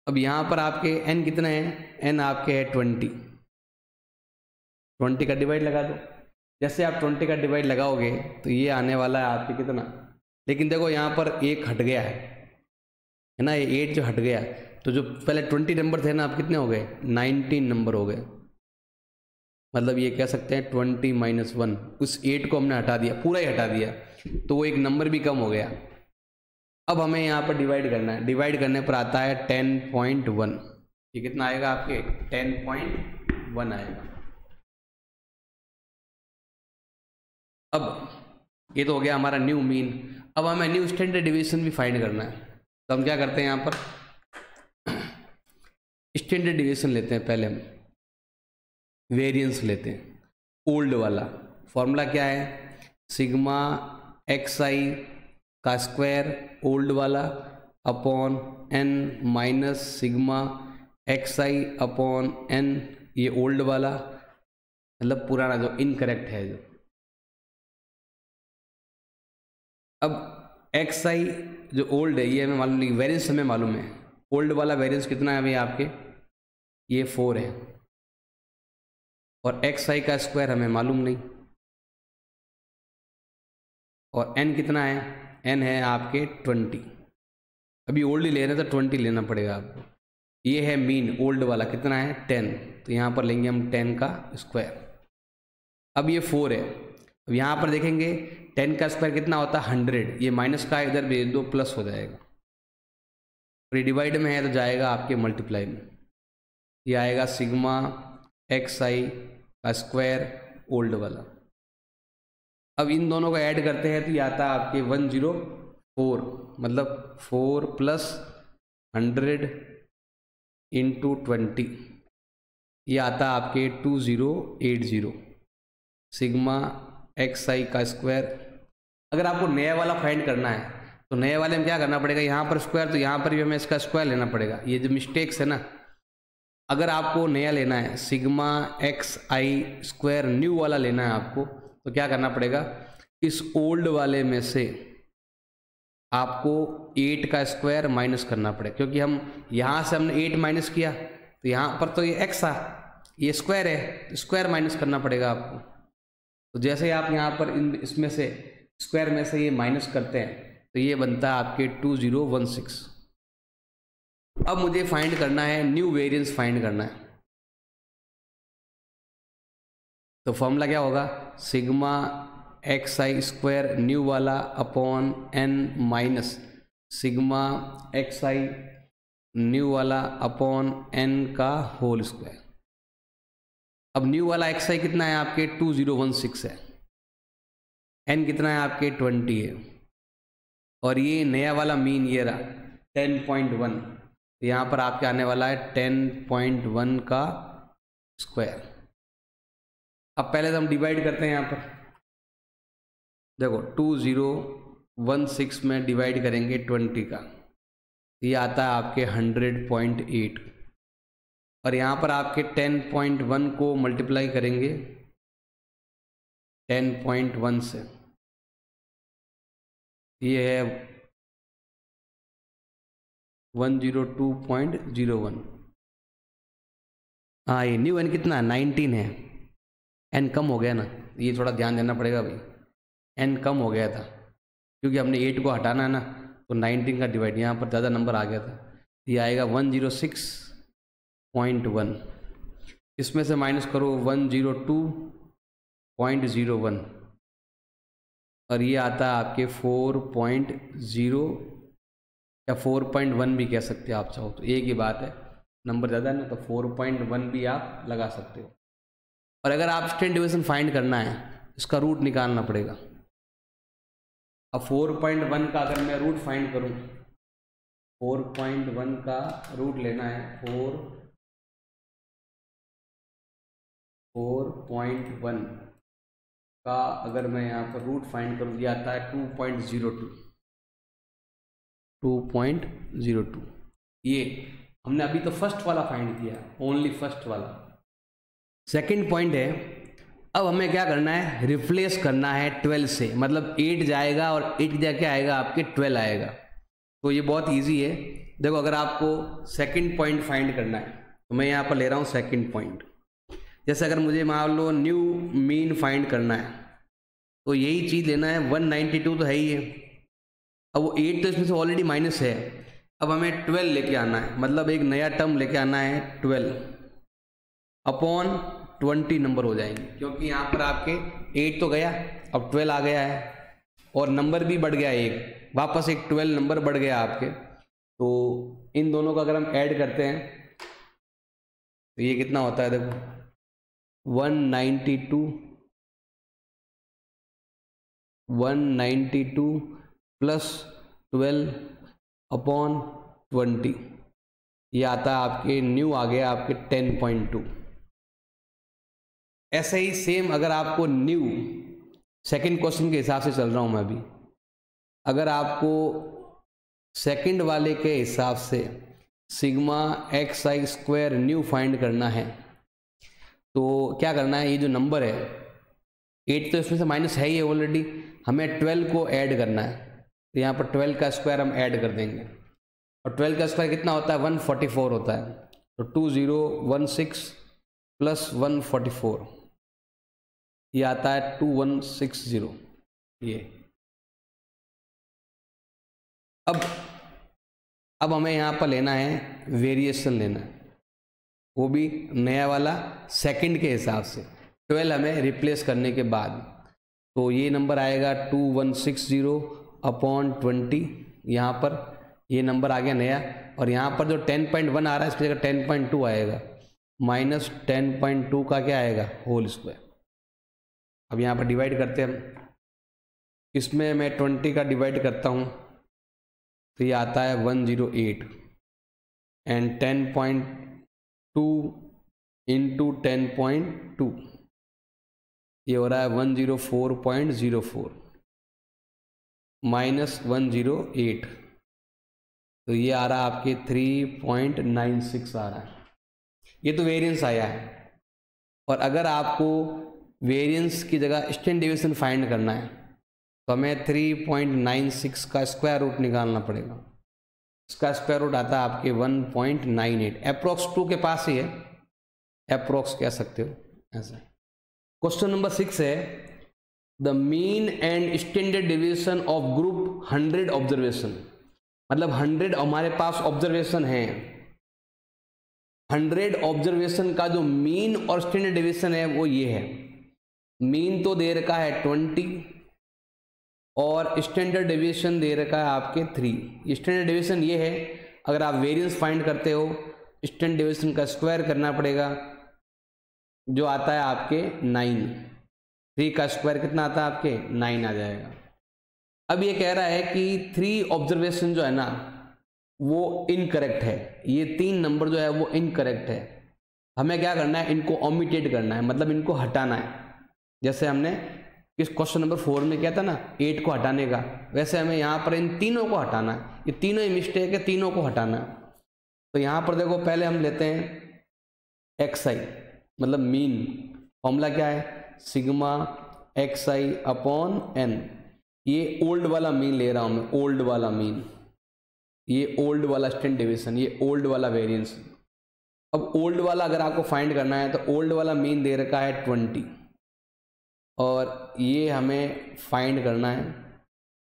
अब यहाँ पर आपके n कितने हैं, n आपके है 20 का डिवाइड लगा दो। जैसे आप 20 का डिवाइड लगाओगे तो ये आने वाला है आपके कितना, लेकिन देखो यहाँ पर 1 हट गया है ना, ये 8 जो हट गया, तो जो पहले 20 नंबर थे ना आप कितने हो गए, 19 नंबर हो गए। मतलब ये कह सकते हैं 20 - 1, उस 8 को हमने हटा दिया, पूरा ही हटा दिया, तो वो एक नंबर भी कम हो गया। अब हमें यहाँ पर डिवाइड करना है, डिवाइड करने पर आता है 10.1, ये कितना आएगा आपके 10.1 आएगा। अब ये तो हो गया हमारा न्यू मीन। अब हमें न्यू स्टैंडर्ड डिवीजन भी फाइंड करना है, तो हम क्या करते हैं, यहाँ पर स्टैंडर्ड डिवीजन लेते हैं, पहले हम वेरिएंस लेते हैं ओल्ड वाला। फॉर्मूला क्या है, सिग्मा xi का स्क्वायर ओल्ड वाला upon n minus sigma xi upon n ये ओल्ड वाला मतलब पुराना जो इनकरेक्ट है जो। अब एक्स आई जो ओल्ड है ये हमें मालूम नहीं, वेरिएंस हमें मालूम है। ओल्ड वाला वेरिएंस कितना है भाई आपके, ये 4 है, और एक्स आई का स्क्वायर हमें मालूम नहीं, और एन कितना है, एन है आपके 20। अभी ओल्ड ही ले रहे हैं तो 20 लेना पड़ेगा आपको। ये है मीन ओल्ड वाला कितना है 10, तो यहाँ पर लेंगे हम 10 का स्क्वायर। अब ये 4 है, अब यहाँ पर देखेंगे 10 का स्क्वायर कितना होता है 100, ये माइनस का इधर भेज दो प्लस हो जाएगा, और ये डिवाइड में है तो जाएगा आपके मल्टीप्लाई में, ये आएगा सिग्मा एक्स आई का स्क्वायर ओल्ड वाला। अब इन दोनों को ऐड करते हैं तो ये आता है आपके 104, मतलब 4 + 100 × 20, ये आता है आपके 2080 सिग्मा एक्स आई का स्क्वायर। अगर आपको नया वाला फाइंड करना है तो नए वाले में क्या करना पड़ेगा, यहाँ पर स्क्वायर तो यहाँ पर भी हमें इसका स्क्वायर लेना पड़ेगा। ये जो मिस्टेक्स है ना, अगर आपको नया लेना है sigma x i square new वाला लेना है आपको, तो क्या करना पड़ेगा, इस ओल्ड वाले में से आपको 8 का स्क्वायर माइनस करना पड़ेगा, क्योंकि हम यहाँ से हमने 8 माइनस किया तो यहाँ पर तो ये एक्स था, ये स्क्वायर है, स्क्वायर माइनस करना पड़ेगा आपको। तो जैसे ही आप यहाँ पर इसमें से स्क्वायर में से ये माइनस करते हैं तो ये बनता है आपके 2016। अब मुझे फाइंड करना है न्यू वेरिएंस फाइंड करना है, तो फॉर्मूला क्या होगा, sigma x i square new वाला upon n minus sigma x i new वाला अपॉन एन का होल स्क्वायर। अब न्यू वाला एक्स आई कितना है आपके 2016 है, एन कितना है आपके 20 है, और ये नया वाला मीन ये रहा 10.1, यहाँ पर आपके आने वाला है 10.1 का स्क्वायर। अब पहले तो हम डिवाइड करते हैं, यहाँ पर देखो 2016 में डिवाइड करेंगे 20 का, ये आता है आपके 100.8, और यहाँ पर आपके 10.1 को मल्टीप्लाई करेंगे 10.1 से, ये है 102.01। हाँ ये न्यू एन कितना 19 है, एन कम हो गया ना, ये थोड़ा ध्यान देना पड़ेगा भाई, एन कम हो गया था क्योंकि हमने 8 को हटाना है ना, तो 19 का डिवाइड यहाँ पर ज़्यादा नंबर आ गया था, ये आएगा 106.1, इसमें से माइनस करो 102.01, और ये आता है आपके 4.0 या 4.1 भी कह सकते हैं आप चाहो तो, एक ही बात है, नंबर ज़्यादा है ना तो 4.1 भी आप लगा सकते हो। और अगर आप स्टैंडर्ड डिवीजन फाइंड करना है, इसका रूट निकालना पड़ेगा। अब 4.1 का अगर मैं रूट फाइंड करूं, 4.1 का रूट लेना है 4.1 का अगर मैं यहाँ पर रूट फाइंड करूँ, ये आता है 2.02। ये हमने अभी तो फर्स्ट वाला फाइंड किया, ओनली फर्स्ट वाला। सेकंड पॉइंट है, अब हमें क्या करना है, रिप्लेस करना है 12 से, मतलब 8 जाएगा और 8 की जगह क्या आएगा आपके 12 आएगा। तो ये बहुत इजी है। देखो अगर आपको सेकंड पॉइंट फाइंड करना है तो मैं यहाँ पर ले रहा हूँ सेकंड पॉइंट। जैसे अगर मुझे मान लो न्यू मीन फाइंड करना है तो यही चीज़ लेना है, 192 तो है ही है, अब वो 8 तो इसमें से ऑलरेडी माइनस है, अब हमें 12 लेके आना है, मतलब एक नया टर्म लेके आना है 12 अपॉन 20 नंबर हो जाएंगे, क्योंकि यहाँ पर आपके 8 तो गया, अब 12 आ गया है और नंबर भी बढ़ गया, एक वापस एक 12 नंबर बढ़ गया आपके। तो इन दोनों का अगर हम ऐड करते हैं तो ये कितना होता है, देखो 192 प्लस 12 अपॉन 20, ये आता है आपके न्यू आ गया आपके 10.2। ऐसे ही सेम अगर आपको न्यू सेकंड क्वेश्चन के हिसाब से चल रहा हूं मैं अभी, अगर आपको सेकंड वाले के हिसाब से sigma x i square new find करना है तो क्या करना है, ये जो नंबर है 8 तो इसमें से माइनस है ही ऑलरेडी, हमें 12 को ऐड करना है। तो यहाँ पर 12 का स्क्वायर हम ऐड कर देंगे, और 12 का स्क्वायर कितना होता है, 144 होता है। तो 2016 प्लस 144 ये आता है 2160। ये अब हमें यहाँ पर लेना है वेरिएशन लेना है, वो भी नया वाला सेकंड के हिसाब से, 12 हमें रिप्लेस करने के बाद। तो ये नंबर आएगा 2160 अपॉन 20, यहाँ पर ये नंबर आ गया नया, और यहाँ पर जो 10.1 आ रहा है इसकी जगह 10.2 आएगा, माइनस 10.2 का क्या आएगा, होल स्क्वायर। अब यहाँ पर डिवाइड करते हैं हम, इसमें मैं 20 का डिवाइड करता हूँ तो ये आता है 108, एंड 10.2 इंटू 10.2 ये हो रहा है 104.04 माइनस 108, तो ये आ रहा है आपके 3.96 आ रहा है। ये तो वेरिएंस आया है। और अगर आपको वेरिएंस की जगह स्टैंडर्ड डेविएशन फाइंड करना है तो हमें 3.96 का स्क्वायर रूट निकालना पड़ेगा। इसका स्क्वायर रूट आता है आपके 1.98, अप्रोक्स 2 के पास ही है, अप्रोक्स कह सकते हो ऐसा। क्वेश्चन नंबर 6 है, the mean and standard deviation of group 100 observation. मतलब 100 हमारे पास ऑब्जर्वेशन है, 100 ऑब्जर्वेशन का जो मीन और स्टैंडर्ड डेविएशन है वो ये है। मीन तो दे रखा है 20 और स्टैंडर्ड डेविएशन दे रखा है आपके 3। स्टैंडर्ड डेविएशन ये है, अगर आप वेरिएंस फाइंड करते हो स्टैंडर्ड डेविएशन का स्क्वायर करना पड़ेगा, जो आता है आपके 9। 3 का स्क्वायर कितना आता है आपके 9 आ जाएगा। अब ये कह रहा है कि 3 ऑब्जर्वेशन जो है ना वो इनकरेक्ट है, ये 3 नंबर जो है वो इनकरेक्ट है। हमें क्या करना है, इनको ओमिटेड करना है, मतलब इनको हटाना है। जैसे हमने इस क्वेश्चन नंबर 4 में किया था ना 8 को हटाने का, वैसे हमें यहाँ पर इन तीनों को हटाना है। ये तीनों ही मिस्टेक है, तीनों को हटाना है। तो यहाँ पर देखो पहले हम लेते हैं XI, मतलब मीन। फॉर्मूला क्या है, सिग्मा XI अपॉन n। ये ओल्ड वाला मीन ले रहा हूं मैं, ओल्ड वाला मीन, ये ओल्ड वाला स्टैंडर्ड डेविएशन, ये ओल्ड वाला वेरिएंस। अब ओल्ड वाला अगर आपको फाइंड करना है तो ओल्ड वाला मीन दे रखा है 20, और ये हमें फाइंड करना है,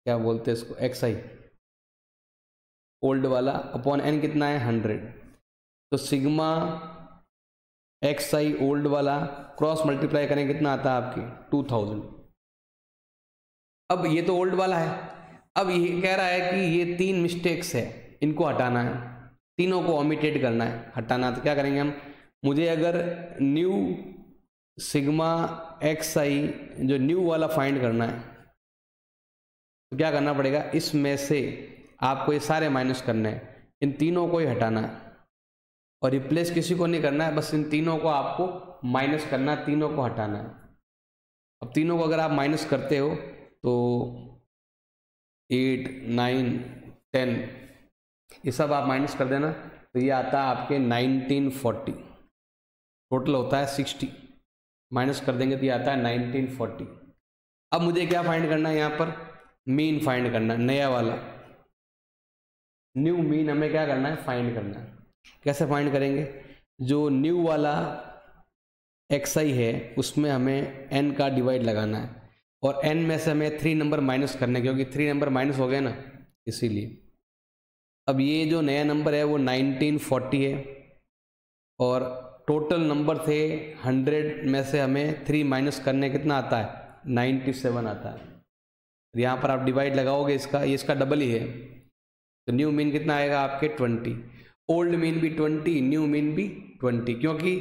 क्या बोलते हैं इसको, XI ओल्ड वाला अपॉन n कितना है 100। तो सिग्मा XI ओल्ड वाला क्रॉस मल्टीप्लाई करें कितना आता है आपके 2000। अब ये तो ओल्ड वाला है, अब ये कह रहा है कि ये 3 मिस्टेक्स है, इनको हटाना है, तीनों को ओमिटेड करना है, हटाना। तो क्या करेंगे हम, मुझे अगर न्यू सिग्मा XI जो न्यू वाला फाइंड करना है तो क्या करना पड़ेगा, इसमें से आपको ये सारे माइनस करने हैं, इन तीनों को ही हटाना है, और रिप्लेस किसी को नहीं करना है, बस इन तीनों को आपको माइनस करना है, तीनों को हटाना है। अब तीनों को अगर आप माइनस करते हो तो 8, 9, 10 ये सब आप माइनस कर देना, तो ये आता है आपके 1940, टोटल होता है 60, माइनस कर देंगे तो ये आता है 1940। अब मुझे क्या फाइंड करना है, यहाँ पर मीन फाइंड करना है, नया वाला न्यू मीन हमें क्या करना है, फाइंड करना है। कैसे फाइंड करेंगे, जो न्यू वाला XI है उसमें हमें n का डिवाइड लगाना है, और n में से हमें 3 नंबर माइनस करना है, क्योंकि 3 नंबर माइनस हो गए ना, इसीलिए। अब ये जो नया नंबर है वो 1940 है, और टोटल नंबर थे 100 में से हमें 3 माइनस करने कितना आता है, 97 आता है। यहाँ पर आप डिवाइड लगाओगे इसका, ये इसका डबल ही है, तो न्यू मीन कितना आएगा आपके 20। ओल्ड मीन भी 20, न्यू मीन भी 20, क्योंकि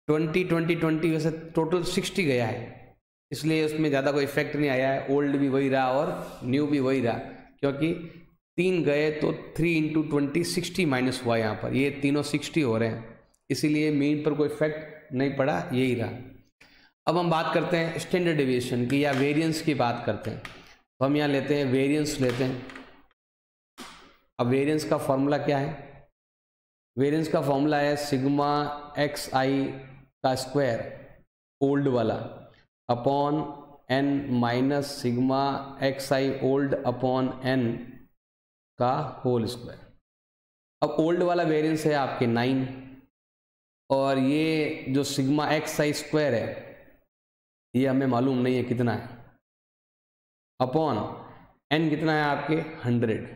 20, 20, 20 वैसे टोटल 60 गया है, इसलिए उसमें ज़्यादा कोई इफेक्ट नहीं आया है। ओल्ड भी वही रहा और न्यू भी वही रहा, क्योंकि 3 गए तो 3 इंटू 20 60 माइनस हुआ यहाँ पर, ये तीनों 60 हो रहे हैं, इसीलिए मीन पर कोई इफेक्ट नहीं पड़ा, यही रहा। अब हम बात करते हैं स्टैंडर्ड डेविएशन की या वेरिएंस की बात करते हैं। तो हम यहाँ लेते हैं वेरिएंस लेते हैं। अब वेरिएंस का फॉर्मूला क्या है, वेरिएंस का फॉर्मूला है सिग्मा XI का स्क्वायर ओल्ड वाला upon n minus sigma x i old upon n का होल स्क्वायर। अब ओल्ड वाला वेरिएंस है आपके 9 और ये जो सिग्मा एक्स आई स्क्वायर है ये हमें मालूम नहीं है कितना है, अपॉन n कितना है आपके 100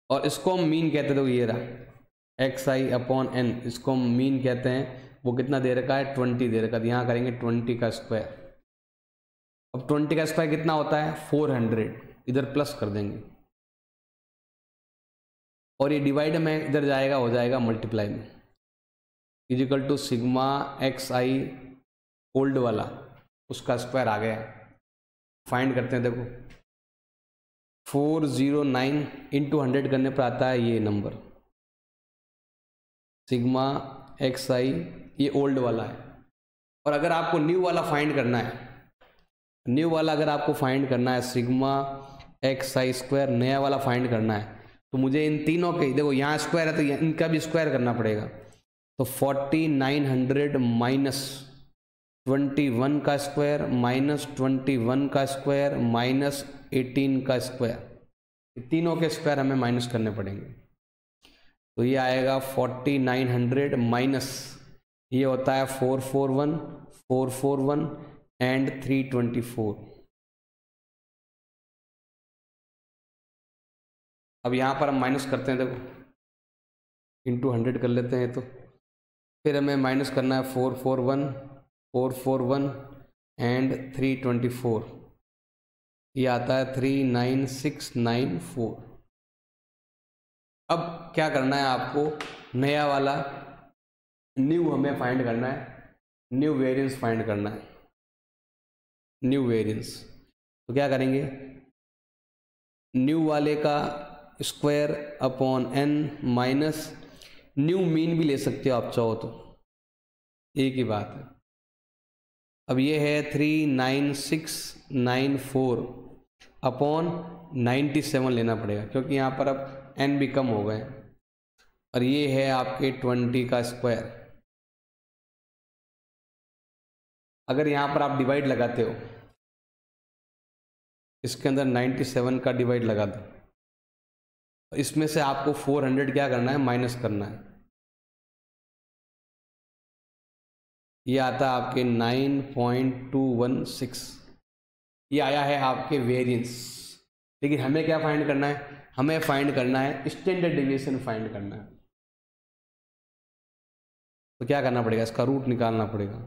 और इसको हम मीन कहते थे, ये रहा एक्स आई अपॉन n, इसको हम मीन कहते हैं। वो कितना दे रखा है 20 दे रखा है, यहाँ करेंगे 20 का स्क्वायर। अब 20 का स्क्वायर कितना होता है 400, इधर प्लस कर देंगे और ये डिवाइड में इधर जाएगा, हो जाएगा मल्टीप्लाई में, is equal to sigma x i old वाला उसका स्क्वायर आ गया। फाइंड करते हैं, देखो 409 इंटू 100 करने पर आता है ये नंबर सिग्मा एक्स आई, ये ओल्ड वाला है। और अगर आपको न्यू वाला फाइंड करना है, न्यू वाला अगर आपको फाइंड करना है सिग्मा एक्स आई स्क्वायर नया वाला फाइंड करना है, तो मुझे इन तीनों के, देखो यहाँ स्क्वायर है तो इनका भी स्क्वायर करना पड़ेगा। तो 4900 माइनस 21 का स्क्वायर माइनस 21 का स्क्वायर माइनस 18 का स्क्वायर, तीनों के स्क्वायर हमें माइनस करने पड़ेंगे। तो ये आएगा 4900 माइनस ये होता है 441 441 एंड 324। अब यहाँ पर हम माइनस करते हैं, देखो इंटू 100 कर लेते हैं। तो फिर हमें माइनस करना है 441 441 एंड 324, ये आता है 39694। अब क्या करना है आपको, नया वाला न्यू हमें फाइंड करना है, न्यू वेरिएंस फाइंड करना है, न्यू वेरिएंस। तो क्या करेंगे, न्यू वाले का square upon n minus new mean भी ले सकते हो आप चाहो तो, एक ही बात है। अब ये है 39694 अपॉन 97 लेना पड़ेगा क्योंकि यहाँ पर अब n भी कम हो गए, और ये है आपके 20 का स्क्वायर। अगर यहाँ पर आप डिवाइड लगाते हो, इसके अंदर 97 का डिवाइड लगा दो, इसमें से आपको 400 क्या करना है, माइनस करना है। ये आता है आपके 9.216, ये आया है आपके वेरिएंस। लेकिन हमें क्या फाइंड करना है, हमें फाइंड करना है स्टैंडर्ड डेविएशन फाइंड करना है। तो क्या करना पड़ेगा, इसका रूट निकालना पड़ेगा।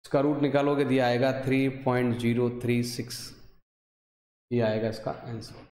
इसका रूट निकालोगे दिया आएगा 3.036, ये आएगा इसका आंसर।